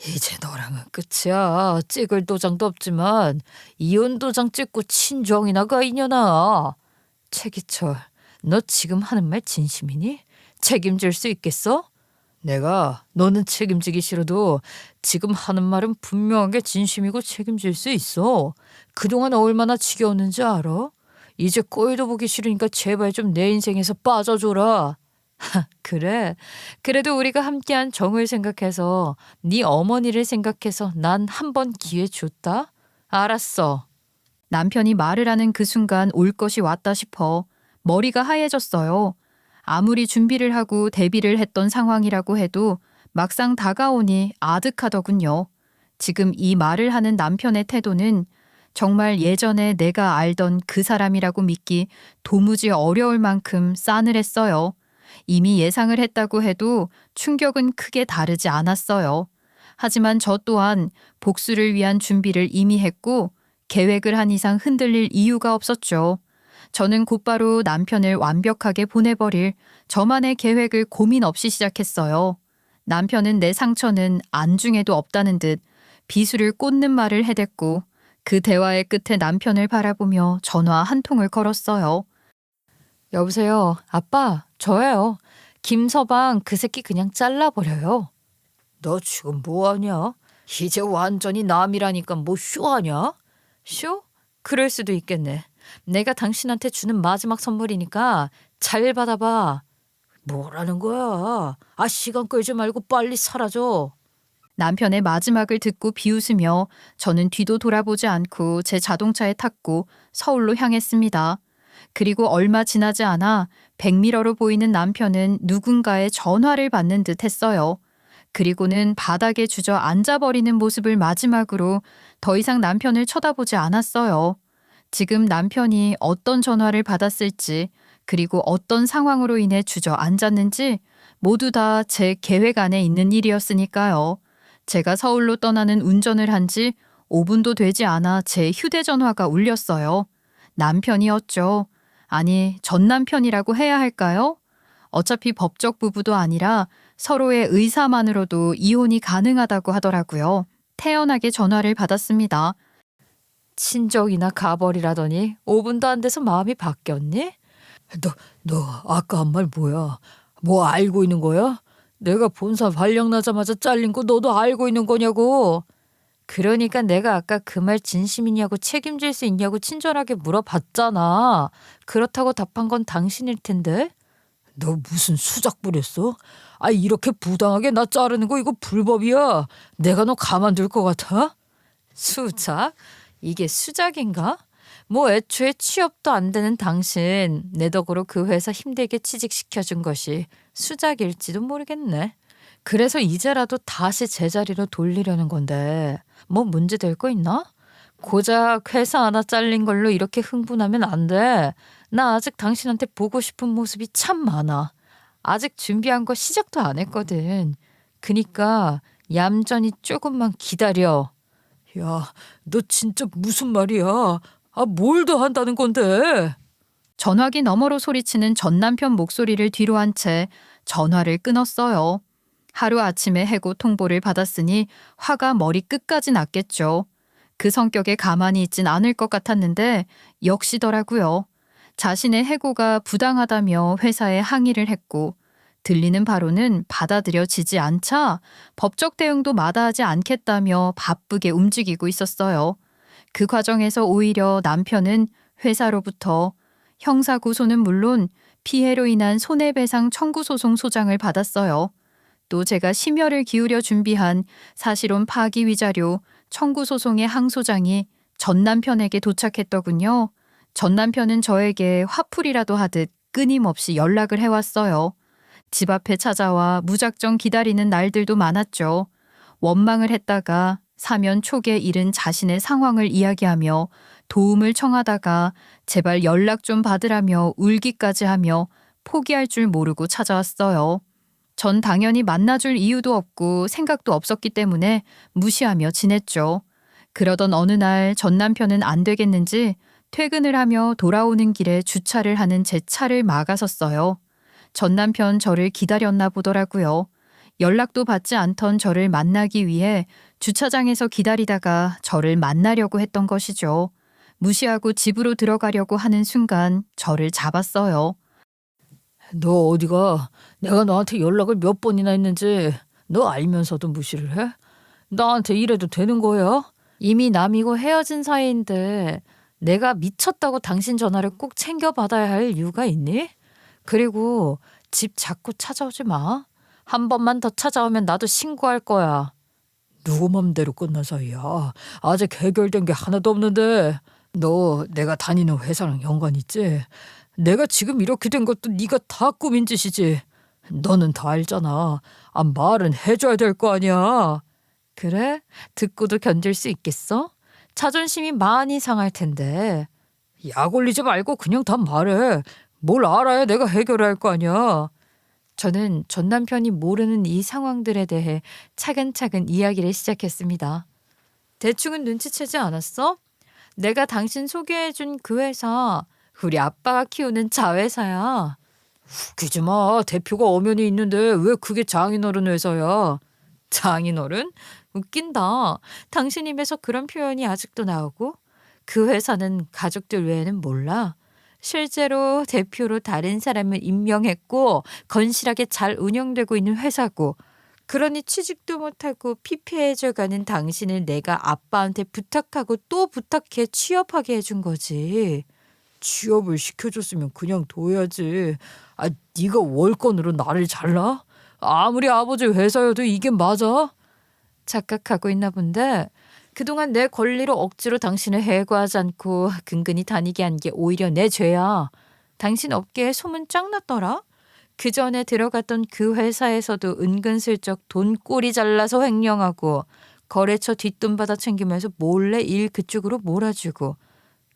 이제 너랑은 끝이야. 찍을 도장도 없지만 이혼 도장 찍고 친정이나 가 이년아. 최기철, 너 지금 하는 말 진심이니? 책임질 수 있겠어? 내가 너는 책임지기 싫어도 지금 하는 말은 분명하게 진심이고 책임질 수 있어. 그동안 얼마나 지겨웠는지 알아? 이제 꼴도 보기 싫으니까 제발 좀 내 인생에서 빠져줘라. 그래. 그래도 우리가 함께한 정을 생각해서 네 어머니를 생각해서 난 한 번 기회 줬다. 알았어. 남편이 말을 하는 그 순간 올 것이 왔다 싶어 머리가 하얘졌어요. 아무리 준비를 하고 대비를 했던 상황이라고 해도 막상 다가오니 아득하더군요. 지금 이 말을 하는 남편의 태도는 정말 예전에 내가 알던 그 사람이라고 믿기 도무지 어려울 만큼 싸늘했어요. 이미 예상을 했다고 해도 충격은 크게 다르지 않았어요. 하지만 저 또한 복수를 위한 준비를 이미 했고 계획을 한 이상 흔들릴 이유가 없었죠. 저는 곧바로 남편을 완벽하게 보내버릴 저만의 계획을 고민 없이 시작했어요. 남편은 내 상처는 안중에도 없다는 듯 비수를 꽂는 말을 해댔고 그 대화의 끝에 남편을 바라보며 전화 한 통을 걸었어요. 여보세요. 아빠, 저예요. 김서방 그 새끼 그냥 잘라버려요. 너 지금 뭐하냐? 이제 완전히 남이라니까 뭐 쇼하냐? 쇼? 그럴 수도 있겠네. 내가 당신한테 주는 마지막 선물이니까 잘 받아봐. 뭐라는 거야? 아, 시간 끌지 말고 빨리 사라져. 남편의 마지막을 듣고 비웃으며 저는 뒤도 돌아보지 않고 제 자동차에 탔고 서울로 향했습니다. 그리고 얼마 지나지 않아 백미러로 보이는 남편은 누군가의 전화를 받는 듯 했어요. 그리고는 바닥에 주저앉아버리는 모습을 마지막으로 더 이상 남편을 쳐다보지 않았어요. 지금 남편이 어떤 전화를 받았을지 그리고 어떤 상황으로 인해 주저앉았는지 모두 다 제 계획 안에 있는 일이었으니까요. 제가 서울로 떠나는 운전을 한 지 5분도 되지 않아 제 휴대전화가 울렸어요. 남편이었죠. 아니, 전 남편이라고 해야 할까요? 어차피 법적 부부도 아니라 서로의 의사만으로도 이혼이 가능하다고 하더라고요. 태연하게 전화를 받았습니다. 친정이나 가버리라더니 5분도 안 돼서 마음이 바뀌었니? 너 아까 한 말 뭐야? 뭐 알고 있는 거야? 내가 본사 발령 나자마자 잘린 거 너도 알고 있는 거냐고. 그러니까 내가 아까 그 말 진심이냐고 책임질 수 있냐고 친절하게 물어봤잖아. 그렇다고 답한 건 당신일 텐데. 너 무슨 수작 부렸어? 아, 이렇게 부당하게 나 자르는 거 이거 불법이야. 내가 너 가만둘 것 같아? 수작? 이게 수작인가? 뭐 애초에 취업도 안 되는 당신 내 덕으로 그 회사 힘들게 취직시켜준 것이 수작일지도 모르겠네. 그래서 이제라도 다시 제자리로 돌리려는 건데 뭐 문제 될 거 있나? 고작 회사 하나 잘린 걸로 이렇게 흥분하면 안 돼. 나 아직 당신한테 보고 싶은 모습이 참 많아. 아직 준비한 거 시작도 안 했거든. 그니까 얌전히 조금만 기다려. 야, 너 진짜 무슨 말이야? 아, 뭘 더 한다는 건데? 전화기 너머로 소리치는 전 남편 목소리를 뒤로 한 채 전화를 끊었어요. 하루아침에 해고 통보를 받았으니 화가 머리 끝까지 났겠죠. 그 성격에 가만히 있진 않을 것 같았는데 역시더라고요. 자신의 해고가 부당하다며 회사에 항의를 했고 들리는 바로는 받아들여지지 않자 법적 대응도 마다하지 않겠다며 바쁘게 움직이고 있었어요. 그 과정에서 오히려 남편은 회사로부터 형사고소는 물론 피해로 인한 손해배상 청구소송 소장을 받았어요. 또 제가 심혈을 기울여 준비한 사실혼 파기 위자료 청구소송의 항소장이 전 남편에게 도착했더군요. 전 남편은 저에게 화풀이라도 하듯 끊임없이 연락을 해왔어요. 집 앞에 찾아와 무작정 기다리는 날들도 많았죠. 원망을 했다가 사면 초기에 이른 자신의 상황을 이야기하며 도움을 청하다가 제발 연락 좀 받으라며 울기까지 하며 포기할 줄 모르고 찾아왔어요. 전 당연히 만나줄 이유도 없고 생각도 없었기 때문에 무시하며 지냈죠. 그러던 어느 날 전 남편은 안 되겠는지 퇴근을 하며 돌아오는 길에 주차를 하는 제 차를 막아섰어요. 전 남편 저를 기다렸나 보더라고요. 연락도 받지 않던 저를 만나기 위해 주차장에서 기다리다가 저를 만나려고 했던 것이죠. 무시하고 집으로 들어가려고 하는 순간 저를 잡았어요. 너 어디가? 내가 너한테 연락을 몇 번이나 했는지 너 알면서도 무시를 해? 나한테 이래도 되는 거야? 이미 남이고 헤어진 사이인데 내가 미쳤다고 당신 전화를 꼭 챙겨받아야 할 이유가 있니? 그리고 집 자꾸 찾아오지 마. 한 번만 더 찾아오면 나도 신고할 거야. 누구 맘대로 끝난 사이야. 아직 해결된 게 하나도 없는데. 너 내가 다니는 회사랑 연관 있지? 내가 지금 이렇게 된 것도 네가 다 꾸민 짓이지. 너는 다 알잖아. 아, 말은 해줘야 될 거 아니야. 그래? 듣고도 견딜 수 있겠어? 자존심이 많이 상할 텐데. 약 올리지 말고 그냥 다 말해. 뭘 알아야 내가 해결할 거 아니야. 저는 전 남편이 모르는 이 상황들에 대해 차근차근 이야기를 시작했습니다. 대충은 눈치채지 않았어? 내가 당신 소개해준 그 회사, 우리 아빠가 키우는 자회사야. 웃기지 마. 대표가 엄연히 있는데 왜 그게 장인어른 회사야? 장인어른? 웃긴다. 당신 입에서 그런 표현이 아직도 나오고? 그 회사는 가족들 외에는 몰라. 실제로 대표로 다른 사람을 임명했고 건실하게 잘 운영되고 있는 회사고, 그러니 취직도 못하고 피폐해져가는 당신을 내가 아빠한테 부탁하고 또 부탁해 취업하게 해준 거지. 취업을 시켜줬으면 그냥 둬야지. 아, 네가 월권으로 나를 잘라? 아무리 아버지 회사여도 이게 맞아? 착각하고 있나 본데, 그동안 내 권리로 억지로 당신을 해고하지 않고 근근히 다니게 한 게 오히려 내 죄야. 당신 업계에 소문 짱 났더라? 그 전에 들어갔던 그 회사에서도 은근슬쩍 돈 꼬리 잘라서 횡령하고 거래처 뒷돈 받아 챙기면서 몰래 일 그쪽으로 몰아주고,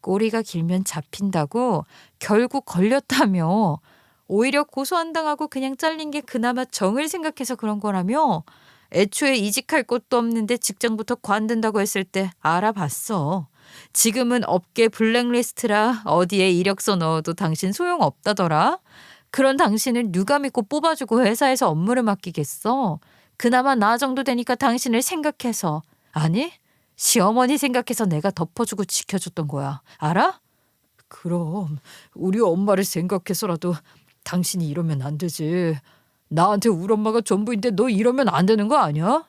꼬리가 길면 잡힌다고 결국 걸렸다며. 오히려 고소 안 당하고 그냥 잘린 게 그나마 정을 생각해서 그런 거라며. 애초에 이직할 곳도 없는데 직장부터 관둔다고 했을 때 알아봤어. 지금은 업계 블랙리스트라 어디에 이력서 넣어도 당신 소용없다더라. 그런 당신을 누가 믿고 뽑아주고 회사에서 업무를 맡기겠어. 그나마 나 정도 되니까 당신을 생각해서, 아니 시어머니 생각해서 내가 덮어주고 지켜줬던 거야. 알아? 그럼 우리 엄마를 생각해서라도 당신이 이러면 안 되지. 나한테 우리 엄마가 전부인데 너 이러면 안 되는 거 아니야?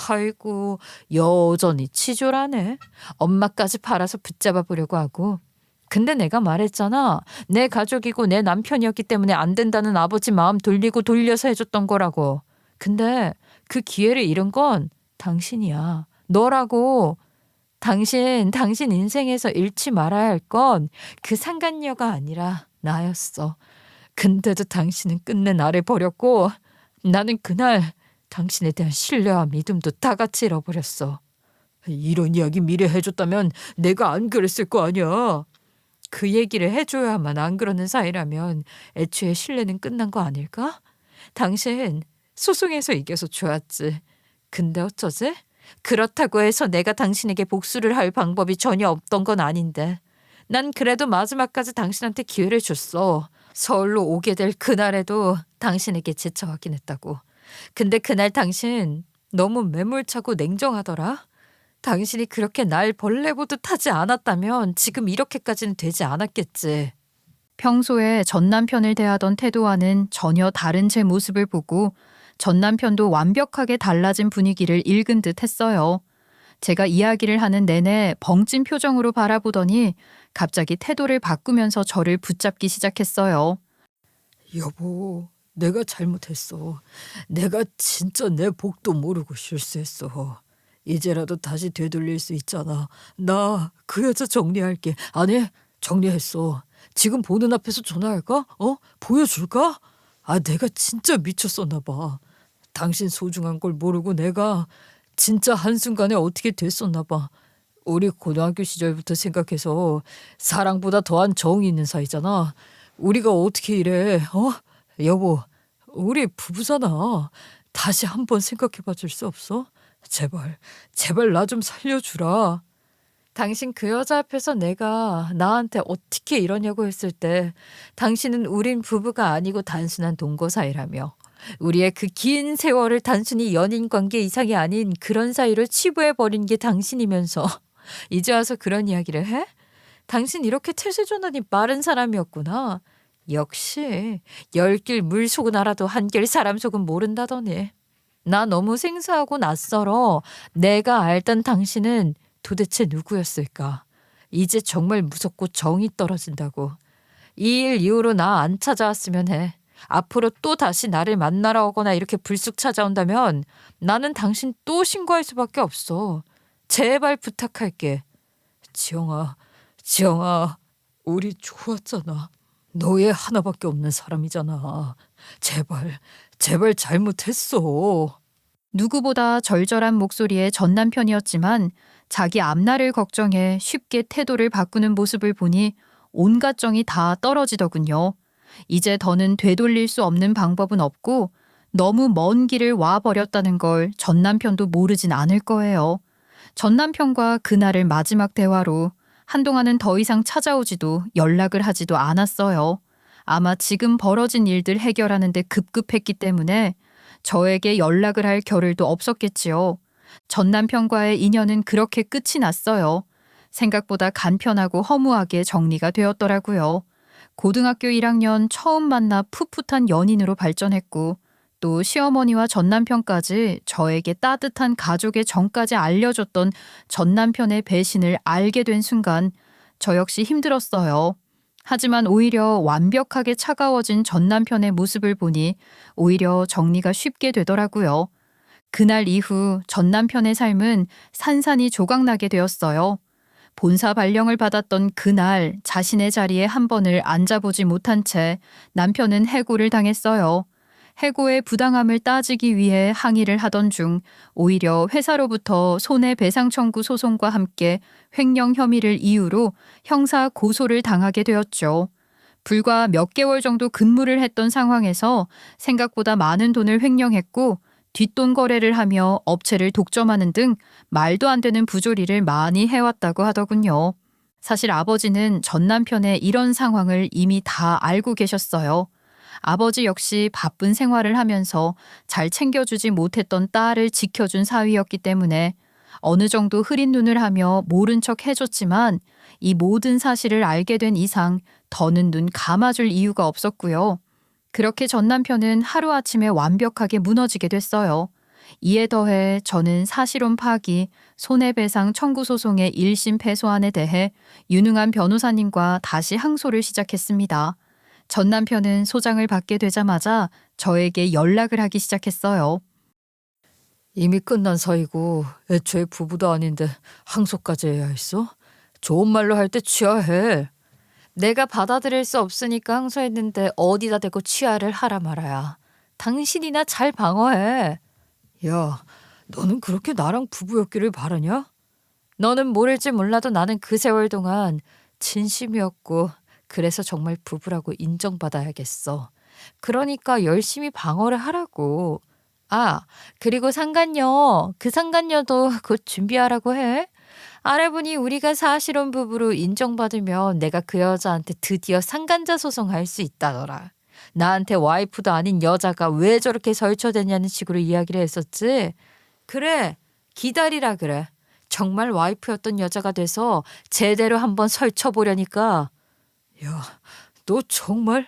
아이고, 여전히 치졸하네. 엄마까지 팔아서 붙잡아 보려고 하고. 근데 내가 말했잖아. 내 가족이고 내 남편이었기 때문에 안 된다는 아버지 마음 돌리고 돌려서 해줬던 거라고. 근데 그 기회를 잃은 건 당신이야. 너라고. 당신 인생에서 잃지 말아야 할 건 그 상간녀가 아니라 나였어. 근데도 당신은 끝내 나를 버렸고, 나는 그날 당신에 대한 신뢰와 믿음도 다 같이 잃어버렸어. 이런 이야기 미리 해줬다면 내가 안 그랬을 거 아니야. 그 얘기를 해줘야만 안 그러는 사이라면 애초에 신뢰는 끝난 거 아닐까? 당신 소송에서 이겨서 좋았지. 근데 어쩌지? 그렇다고 해서 내가 당신에게 복수를 할 방법이 전혀 없던 건 아닌데. 난 그래도 마지막까지 당신한테 기회를 줬어. 서울로 오게 될 그날에도 당신에게 재차 확인했다고. 근데 그날 당신 너무 매몰차고 냉정하더라. 당신이 그렇게 날 벌레 보듯 하지 않았다면 지금 이렇게까지는 되지 않았겠지. 평소에 전 남편을 대하던 태도와는 전혀 다른 제 모습을 보고 전 남편도 완벽하게 달라진 분위기를 읽은 듯 했어요. 제가 이야기를 하는 내내 벙찐 표정으로 바라보더니 갑자기 태도를 바꾸면서 저를 붙잡기 시작했어요. 여보, 내가 잘못했어. 내가 진짜 내 복도 모르고 실수했어. 이제라도 다시 되돌릴 수 있잖아. 나 그 여자 정리할게. 아니, 정리했어. 지금 보는 앞에서 전화할까? 보여줄까? 아, 내가 진짜 미쳤었나 봐. 당신 소중한 걸 모르고 내가 진짜 한순간에 어떻게 됐었나 봐. 우리 고등학교 시절부터 생각해서 사랑보다 더한 정이 있는 사이잖아. 우리가 어떻게 이래? 여보, 우리 부부잖아. 다시 한번 생각해봐 줄 수 없어? 제발, 제발 나 좀 살려주라. 당신 그 여자 앞에서 내가 나한테 어떻게 이러냐고 했을 때 당신은 우린 부부가 아니고 단순한 동거 사이라며, 우리의 그 긴 세월을 단순히 연인 관계 이상이 아닌 그런 사이로 치부해버린 게 당신이면서 이제 와서 그런 이야기를 해? 당신 이렇게 태세전환이 빠른 사람이었구나. 역시 열길 물속은 알아도 한길 사람 속은 모른다더니. 나 너무 생소하고 낯설어. 내가 알던 당신은 도대체 누구였을까? 이제 정말 무섭고 정이 떨어진다고. 이 일 이후로 나 안 찾아왔으면 해. 앞으로 또 다시 나를 만나러 오거나 이렇게 불쑥 찾아온다면 나는 당신 또 신고할 수밖에 없어. 제발 부탁할게. 지영아, 지영아, 우리 좋았잖아. 너의 하나밖에 없는 사람이잖아. 제발, 제발 잘못했어. 누구보다 절절한 목소리의 전 남편이었지만 자기 앞날을 걱정해 쉽게 태도를 바꾸는 모습을 보니 온갖 정이 다 떨어지더군요. 이제 더는 되돌릴 수 없는 방법은 없고 너무 먼 길을 와버렸다는 걸 전 남편도 모르진 않을 거예요. 전 남편과 그날을 마지막 대화로 한동안은 더 이상 찾아오지도 연락을 하지도 않았어요. 아마 지금 벌어진 일들 해결하는데 급급했기 때문에 저에게 연락을 할 겨를도 없었겠지요. 전 남편과의 인연은 그렇게 끝이 났어요. 생각보다 간편하고 허무하게 정리가 되었더라고요. 고등학교 1학년 처음 만나 풋풋한 연인으로 발전했고 또 시어머니와 전 남편까지 저에게 따뜻한 가족의 정까지 알려줬던 전 남편의 배신을 알게 된 순간 저 역시 힘들었어요. 하지만 오히려 완벽하게 차가워진 전 남편의 모습을 보니 오히려 정리가 쉽게 되더라고요. 그날 이후 전 남편의 삶은 산산이 조각나게 되었어요. 본사 발령을 받았던 그날 자신의 자리에 한 번을 앉아보지 못한 채 남편은 해고를 당했어요. 해고의 부당함을 따지기 위해 항의를 하던 중 오히려 회사로부터 손해배상 청구 소송과 함께 횡령 혐의를 이유로 형사 고소를 당하게 되었죠. 불과 몇 개월 정도 근무를 했던 상황에서 생각보다 많은 돈을 횡령했고 뒷돈 거래를 하며 업체를 독점하는 등 말도 안 되는 부조리를 많이 해왔다고 하더군요. 사실 아버지는 전 남편의 이런 상황을 이미 다 알고 계셨어요. 아버지 역시 바쁜 생활을 하면서 잘 챙겨주지 못했던 딸을 지켜준 사위였기 때문에 어느 정도 흐린 눈을 하며 모른 척 해줬지만 이 모든 사실을 알게 된 이상 더는 눈 감아줄 이유가 없었고요. 그렇게 전 남편은 하루아침에 완벽하게 무너지게 됐어요. 이에 더해 저는 사실혼 파기, 손해배상 청구 소송의 1심 패소안에 대해 유능한 변호사님과 다시 항소를 시작했습니다. 전 남편은 소장을 받게 되자마자 저에게 연락을 하기 시작했어요. 이미 끝난 사이고 애초에 부부도 아닌데 항소까지 해야 했어? 좋은 말로 할 때 취하해. 내가 받아들일 수 없으니까 항소했는데 어디다 대고 취하를 하라 말아야. 당신이나 잘 방어해. 야, 너는 그렇게 나랑 부부였기를 바라냐? 너는 모를지 몰라도 나는 그 세월 동안 진심이었고 그래서 정말 부부라고 인정받아야겠어. 그러니까 열심히 방어를 하라고. 아, 그리고 상간녀, 그 상간녀도 곧 준비하라고 해. 알아보니 우리가 사실혼 부부로 인정받으면 내가 그 여자한테 드디어 상간자 소송할 수 있다더라. 나한테 와이프도 아닌 여자가 왜 저렇게 설쳐댔냐는 식으로 이야기를 했었지. 그래, 기다리라 그래. 정말 와이프였던 여자가 돼서 제대로 한번 설쳐보려니까. 야, 너 정말?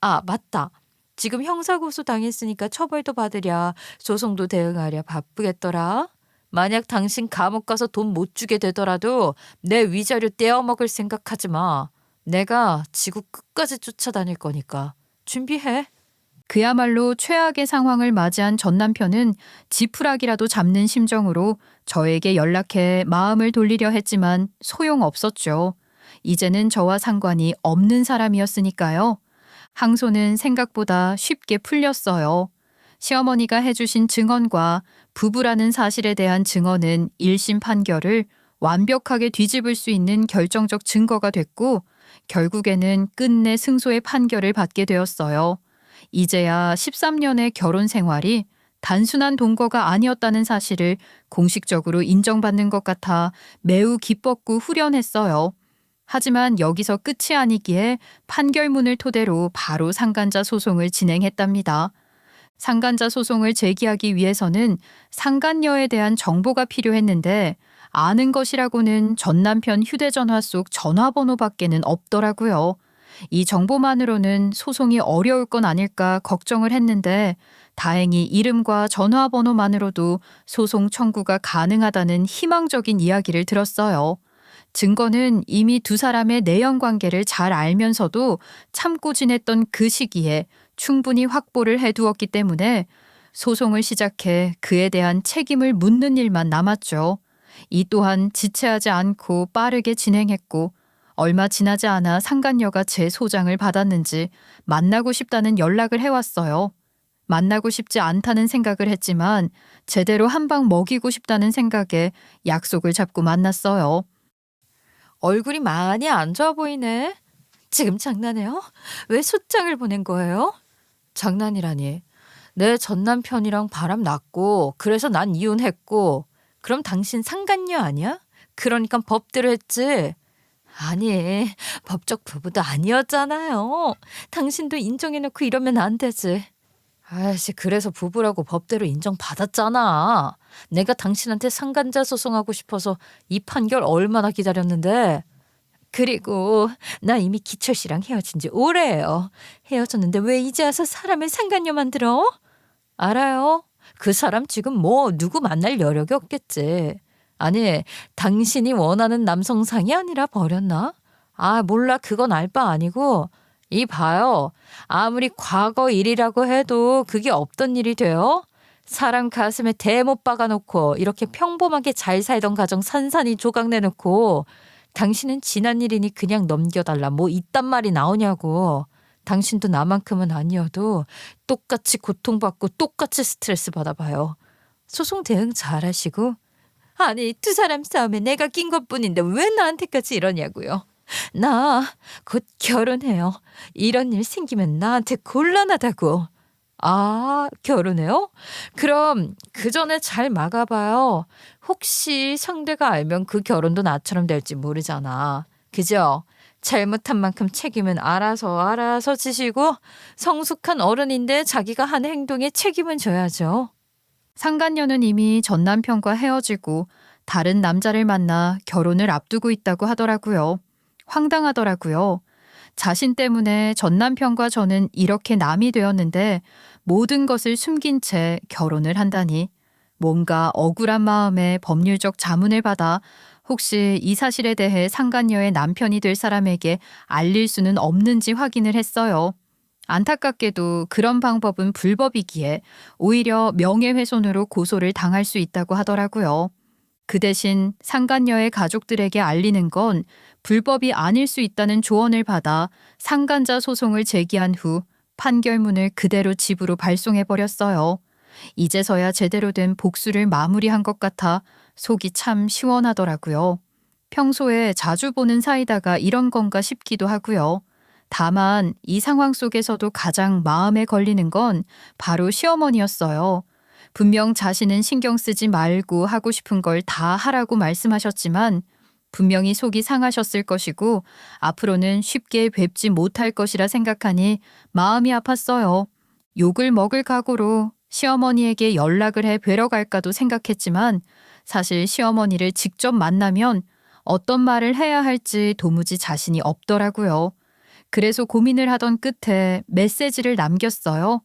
아, 맞다. 지금 형사고소 당했으니까 처벌도 받으랴 소송도 대응하랴 바쁘겠더라. 만약 당신 감옥 가서 돈 못 주게 되더라도 내 위자료 떼어먹을 생각하지 마. 내가 지구 끝까지 쫓아다닐 거니까 준비해. 그야말로 최악의 상황을 맞이한 전 남편은 지푸라기라도 잡는 심정으로 저에게 연락해 마음을 돌리려 했지만 소용없었죠. 이제는 저와 상관이 없는 사람이었으니까요. 항소는 생각보다 쉽게 풀렸어요. 시어머니가 해주신 증언과 부부라는 사실에 대한 증언은 1심 판결을 완벽하게 뒤집을 수 있는 결정적 증거가 됐고 결국에는 끝내 승소의 판결을 받게 되었어요. 이제야 13년의 결혼 생활이 단순한 동거가 아니었다는 사실을 공식적으로 인정받는 것 같아 매우 기뻤고 후련했어요. 하지만 여기서 끝이 아니기에 판결문을 토대로 바로 상간자 소송을 진행했답니다. 상간자 소송을 제기하기 위해서는 상간녀에 대한 정보가 필요했는데 아는 것이라고는 전 남편 휴대전화 속 전화번호밖에는 없더라고요. 이 정보만으로는 소송이 어려울 건 아닐까 걱정을 했는데 다행히 이름과 전화번호만으로도 소송 청구가 가능하다는 희망적인 이야기를 들었어요. 증거는 이미 두 사람의 내연 관계를 잘 알면서도 참고 지냈던 그 시기에 충분히 확보를 해두었기 때문에 소송을 시작해 그에 대한 책임을 묻는 일만 남았죠. 이 또한 지체하지 않고 빠르게 진행했고 얼마 지나지 않아 상간녀가 제 소장을 받았는지 만나고 싶다는 연락을 해왔어요. 만나고 싶지 않다는 생각을 했지만 제대로 한 방 먹이고 싶다는 생각에 약속을 잡고 만났어요. 얼굴이 많이 안 좋아 보이네. 지금 장난해요? 왜 소장을 보낸 거예요? 장난이라니. 내 전 남편이랑 바람 났고 그래서 난 이혼했고 그럼 당신 상간녀 아니야? 그러니까 법대로 했지. 아니, 법적 부부도 아니었잖아요. 당신도 인정해놓고 이러면 안 되지. 아이씨, 그래서 부부라고 법대로 인정받았잖아. 내가 당신한테 상간자 소송하고 싶어서 이 판결 얼마나 기다렸는데. 그리고 나 이미 기철 씨랑 헤어진 지 오래예요. 헤어졌는데 왜 이제 와서 사람을 상간녀 만들어? 알아요. 그 사람 지금 뭐 누구 만날 여력이 없겠지. 아니, 당신이 원하는 남성상이 아니라 버렸나? 아, 몰라. 그건 알 바 아니고. 이 봐요. 아무리 과거 일이라고 해도 그게 없던 일이 돼요? 사람 가슴에 대못 박아놓고 이렇게 평범하게 잘 살던 가정 산산이 조각내놓고 당신은 지난 일이니 그냥 넘겨달라 뭐 이딴 말이 나오냐고. 당신도 나만큼은 아니어도 똑같이 고통받고 똑같이 스트레스 받아봐요. 소송 대응 잘하시고. 아니, 두 사람 싸움에 내가 낀 것뿐인데 왜 나한테까지 이러냐고요. 나 곧 결혼해요. 이런 일 생기면 나한테 곤란하다고. 아, 결혼해요? 그럼 그 전에 잘 막아봐요. 혹시 상대가 알면 그 결혼도 나처럼 될지 모르잖아. 그죠? 잘못한 만큼 책임은 알아서 지시고 성숙한 어른인데 자기가 한 행동에 책임은 져야죠. 상간녀는 이미 전 남편과 헤어지고 다른 남자를 만나 결혼을 앞두고 있다고 하더라고요. 황당하더라고요. 자신 때문에 전 남편과 저는 이렇게 남이 되었는데 모든 것을 숨긴 채 결혼을 한다니 뭔가 억울한 마음에 법률적 자문을 받아 혹시 이 사실에 대해 상간녀의 남편이 될 사람에게 알릴 수는 없는지 확인을 했어요. 안타깝게도 그런 방법은 불법이기에 오히려 명예훼손으로 고소를 당할 수 있다고 하더라고요. 그 대신 상간녀의 가족들에게 알리는 건 불법이 아닐 수 있다는 조언을 받아 상간자 소송을 제기한 후 판결문을 그대로 집으로 발송해버렸어요. 이제서야 제대로 된 복수를 마무리한 것 같아 속이 참 시원하더라고요. 평소에 자주 보는 사이다가 이런 건가 싶기도 하고요. 다만 이 상황 속에서도 가장 마음에 걸리는 건 바로 시어머니였어요. 분명 자신은 신경 쓰지 말고 하고 싶은 걸 다 하라고 말씀하셨지만 분명히 속이 상하셨을 것이고 앞으로는 쉽게 뵙지 못할 것이라 생각하니 마음이 아팠어요. 욕을 먹을 각오로 시어머니에게 연락을 해 뵈러 갈까도 생각했지만 사실 시어머니를 직접 만나면 어떤 말을 해야 할지 도무지 자신이 없더라고요. 그래서 고민을 하던 끝에 메시지를 남겼어요.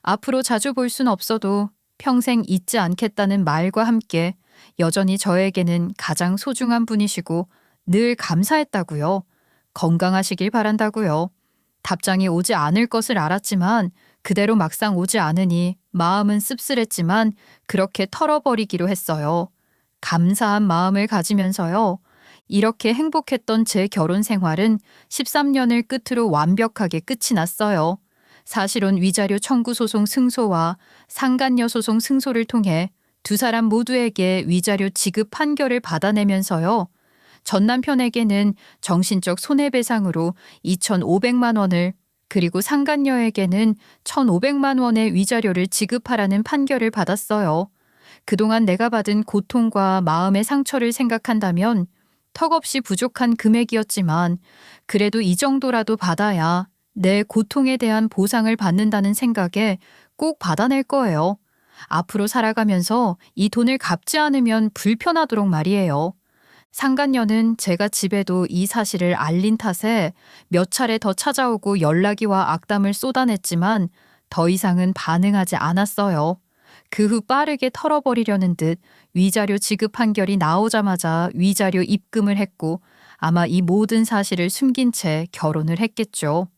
앞으로 자주 볼 순 없어도 평생 잊지 않겠다는 말과 함께 여전히 저에게는 가장 소중한 분이시고 늘 감사했다고요. 건강하시길 바란다고요. 답장이 오지 않을 것을 알았지만 그대로 막상 오지 않으니 마음은 씁쓸했지만 그렇게 털어버리기로 했어요. 감사한 마음을 가지면서요. 이렇게 행복했던 제 결혼 생활은 13년을 끝으로 완벽하게 끝이 났어요. 사실혼 위자료 청구 소송 승소와 상간녀 소송 승소를 통해 두 사람 모두에게 위자료 지급 판결을 받아내면서요. 전 남편에게는 정신적 손해배상으로 2,500만 원을 그리고 상간녀에게는 1,500만 원의 위자료를 지급하라는 판결을 받았어요. 그동안 내가 받은 고통과 마음의 상처를 생각한다면 턱없이 부족한 금액이었지만 그래도 이 정도라도 받아야 내 고통에 대한 보상을 받는다는 생각에 꼭 받아낼 거예요. 앞으로 살아가면서 이 돈을 갚지 않으면 불편하도록 말이에요. 상간녀는 제가 집에도 이 사실을 알린 탓에 몇 차례 더 찾아오고 연락이 와 악담을 쏟아냈지만 더 이상은 반응하지 않았어요. 그 후 빠르게 털어버리려는 듯 위자료 지급 판결이 나오자마자 위자료 입금을 했고 아마 이 모든 사실을 숨긴 채 결혼을 했겠죠.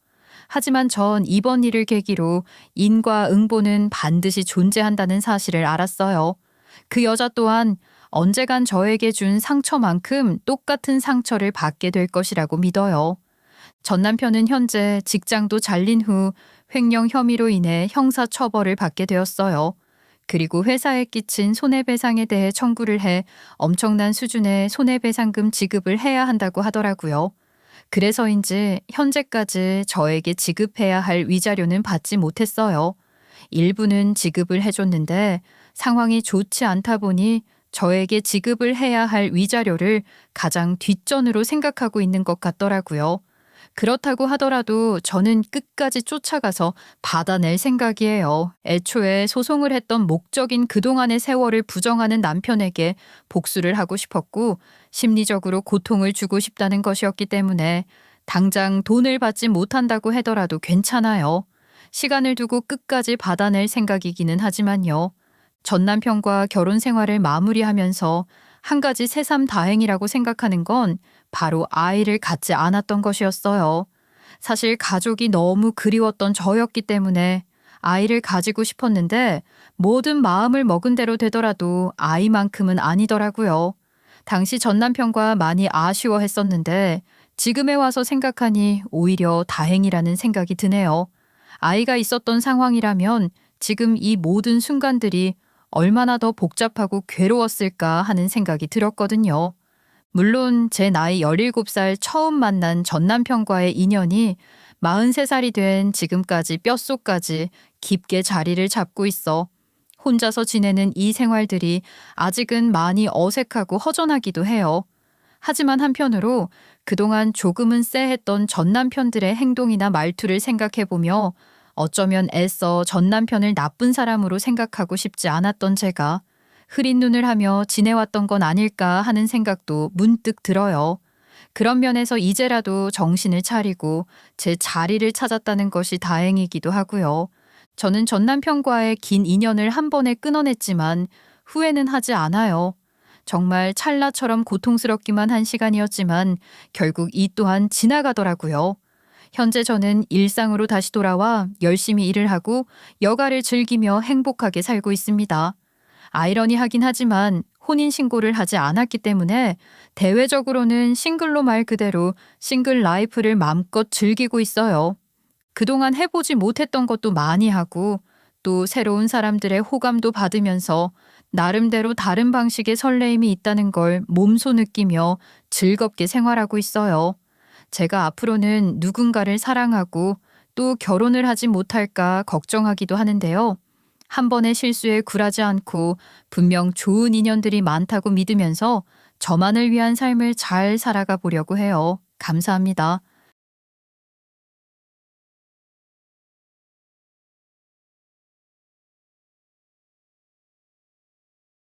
하지만 전 이번 일을 계기로 인과 응보는 반드시 존재한다는 사실을 알았어요. 그 여자 또한 언젠간 저에게 준 상처만큼 똑같은 상처를 받게 될 것이라고 믿어요. 전 남편은 현재 직장도 잘린 후 횡령 혐의로 인해 형사 처벌을 받게 되었어요. 그리고 회사에 끼친 손해배상에 대해 청구를 해 엄청난 수준의 손해배상금 지급을 해야 한다고 하더라고요. 그래서인지 현재까지 저에게 지급해야 할 위자료는 받지 못했어요. 일부는 지급을 해줬는데 상황이 좋지 않다 보니 저에게 지급을 해야 할 위자료를 가장 뒷전으로 생각하고 있는 것 같더라고요. 그렇다고 하더라도 저는 끝까지 쫓아가서 받아낼 생각이에요. 애초에 소송을 했던 목적인 그동안의 세월을 부정하는 남편에게 복수를 하고 싶었고 심리적으로 고통을 주고 싶다는 것이었기 때문에 당장 돈을 받지 못한다고 하더라도 괜찮아요. 시간을 두고 끝까지 받아낼 생각이기는 하지만요. 전 남편과 결혼 생활을 마무리하면서 한 가지 새삼 다행이라고 생각하는 건 바로 아이를 갖지 않았던 것이었어요. 사실 가족이 너무 그리웠던 저였기 때문에 아이를 가지고 싶었는데 모든 마음을 먹은 대로 되더라도 아이만큼은 아니더라고요. 당시 전 남편과 많이 아쉬워했었는데 지금에 와서 생각하니 오히려 다행이라는 생각이 드네요. 아이가 있었던 상황이라면 지금 이 모든 순간들이 얼마나 더 복잡하고 괴로웠을까 하는 생각이 들었거든요. 물론 제 나이 17살 처음 만난 전 남편과의 인연이 43살이 된 지금까지 뼛속까지 깊게 자리를 잡고 있어 혼자서 지내는 이 생활들이 아직은 많이 어색하고 허전하기도 해요. 하지만 한편으로 그동안 조금은 쎄했던 전 남편들의 행동이나 말투를 생각해보며 어쩌면 애써 전 남편을 나쁜 사람으로 생각하고 싶지 않았던 제가 흐린 눈을 하며 지내왔던 건 아닐까 하는 생각도 문득 들어요. 그런 면에서 이제라도 정신을 차리고 제 자리를 찾았다는 것이 다행이기도 하고요. 저는 전 남편과의 긴 인연을 한 번에 끊어냈지만 후회는 하지 않아요. 정말 찰나처럼 고통스럽기만 한 시간이었지만 결국 이 또한 지나가더라고요. 현재 저는 일상으로 다시 돌아와 열심히 일을 하고 여가를 즐기며 행복하게 살고 있습니다. 아이러니하긴 하지만 혼인신고를 하지 않았기 때문에 대외적으로는 싱글로 말 그대로 싱글 라이프를 마음껏 즐기고 있어요. 그동안 해보지 못했던 것도 많이 하고 또 새로운 사람들의 호감도 받으면서 나름대로 다른 방식의 설레임이 있다는 걸 몸소 느끼며 즐겁게 생활하고 있어요. 제가 앞으로는 누군가를 사랑하고 또 결혼을 하지 못할까 걱정하기도 하는데요. 한 번의 실수에 굴하지 않고 분명 좋은 인연들이 많다고 믿으면서 저만을 위한 삶을 잘 살아가 보려고 해요. 감사합니다.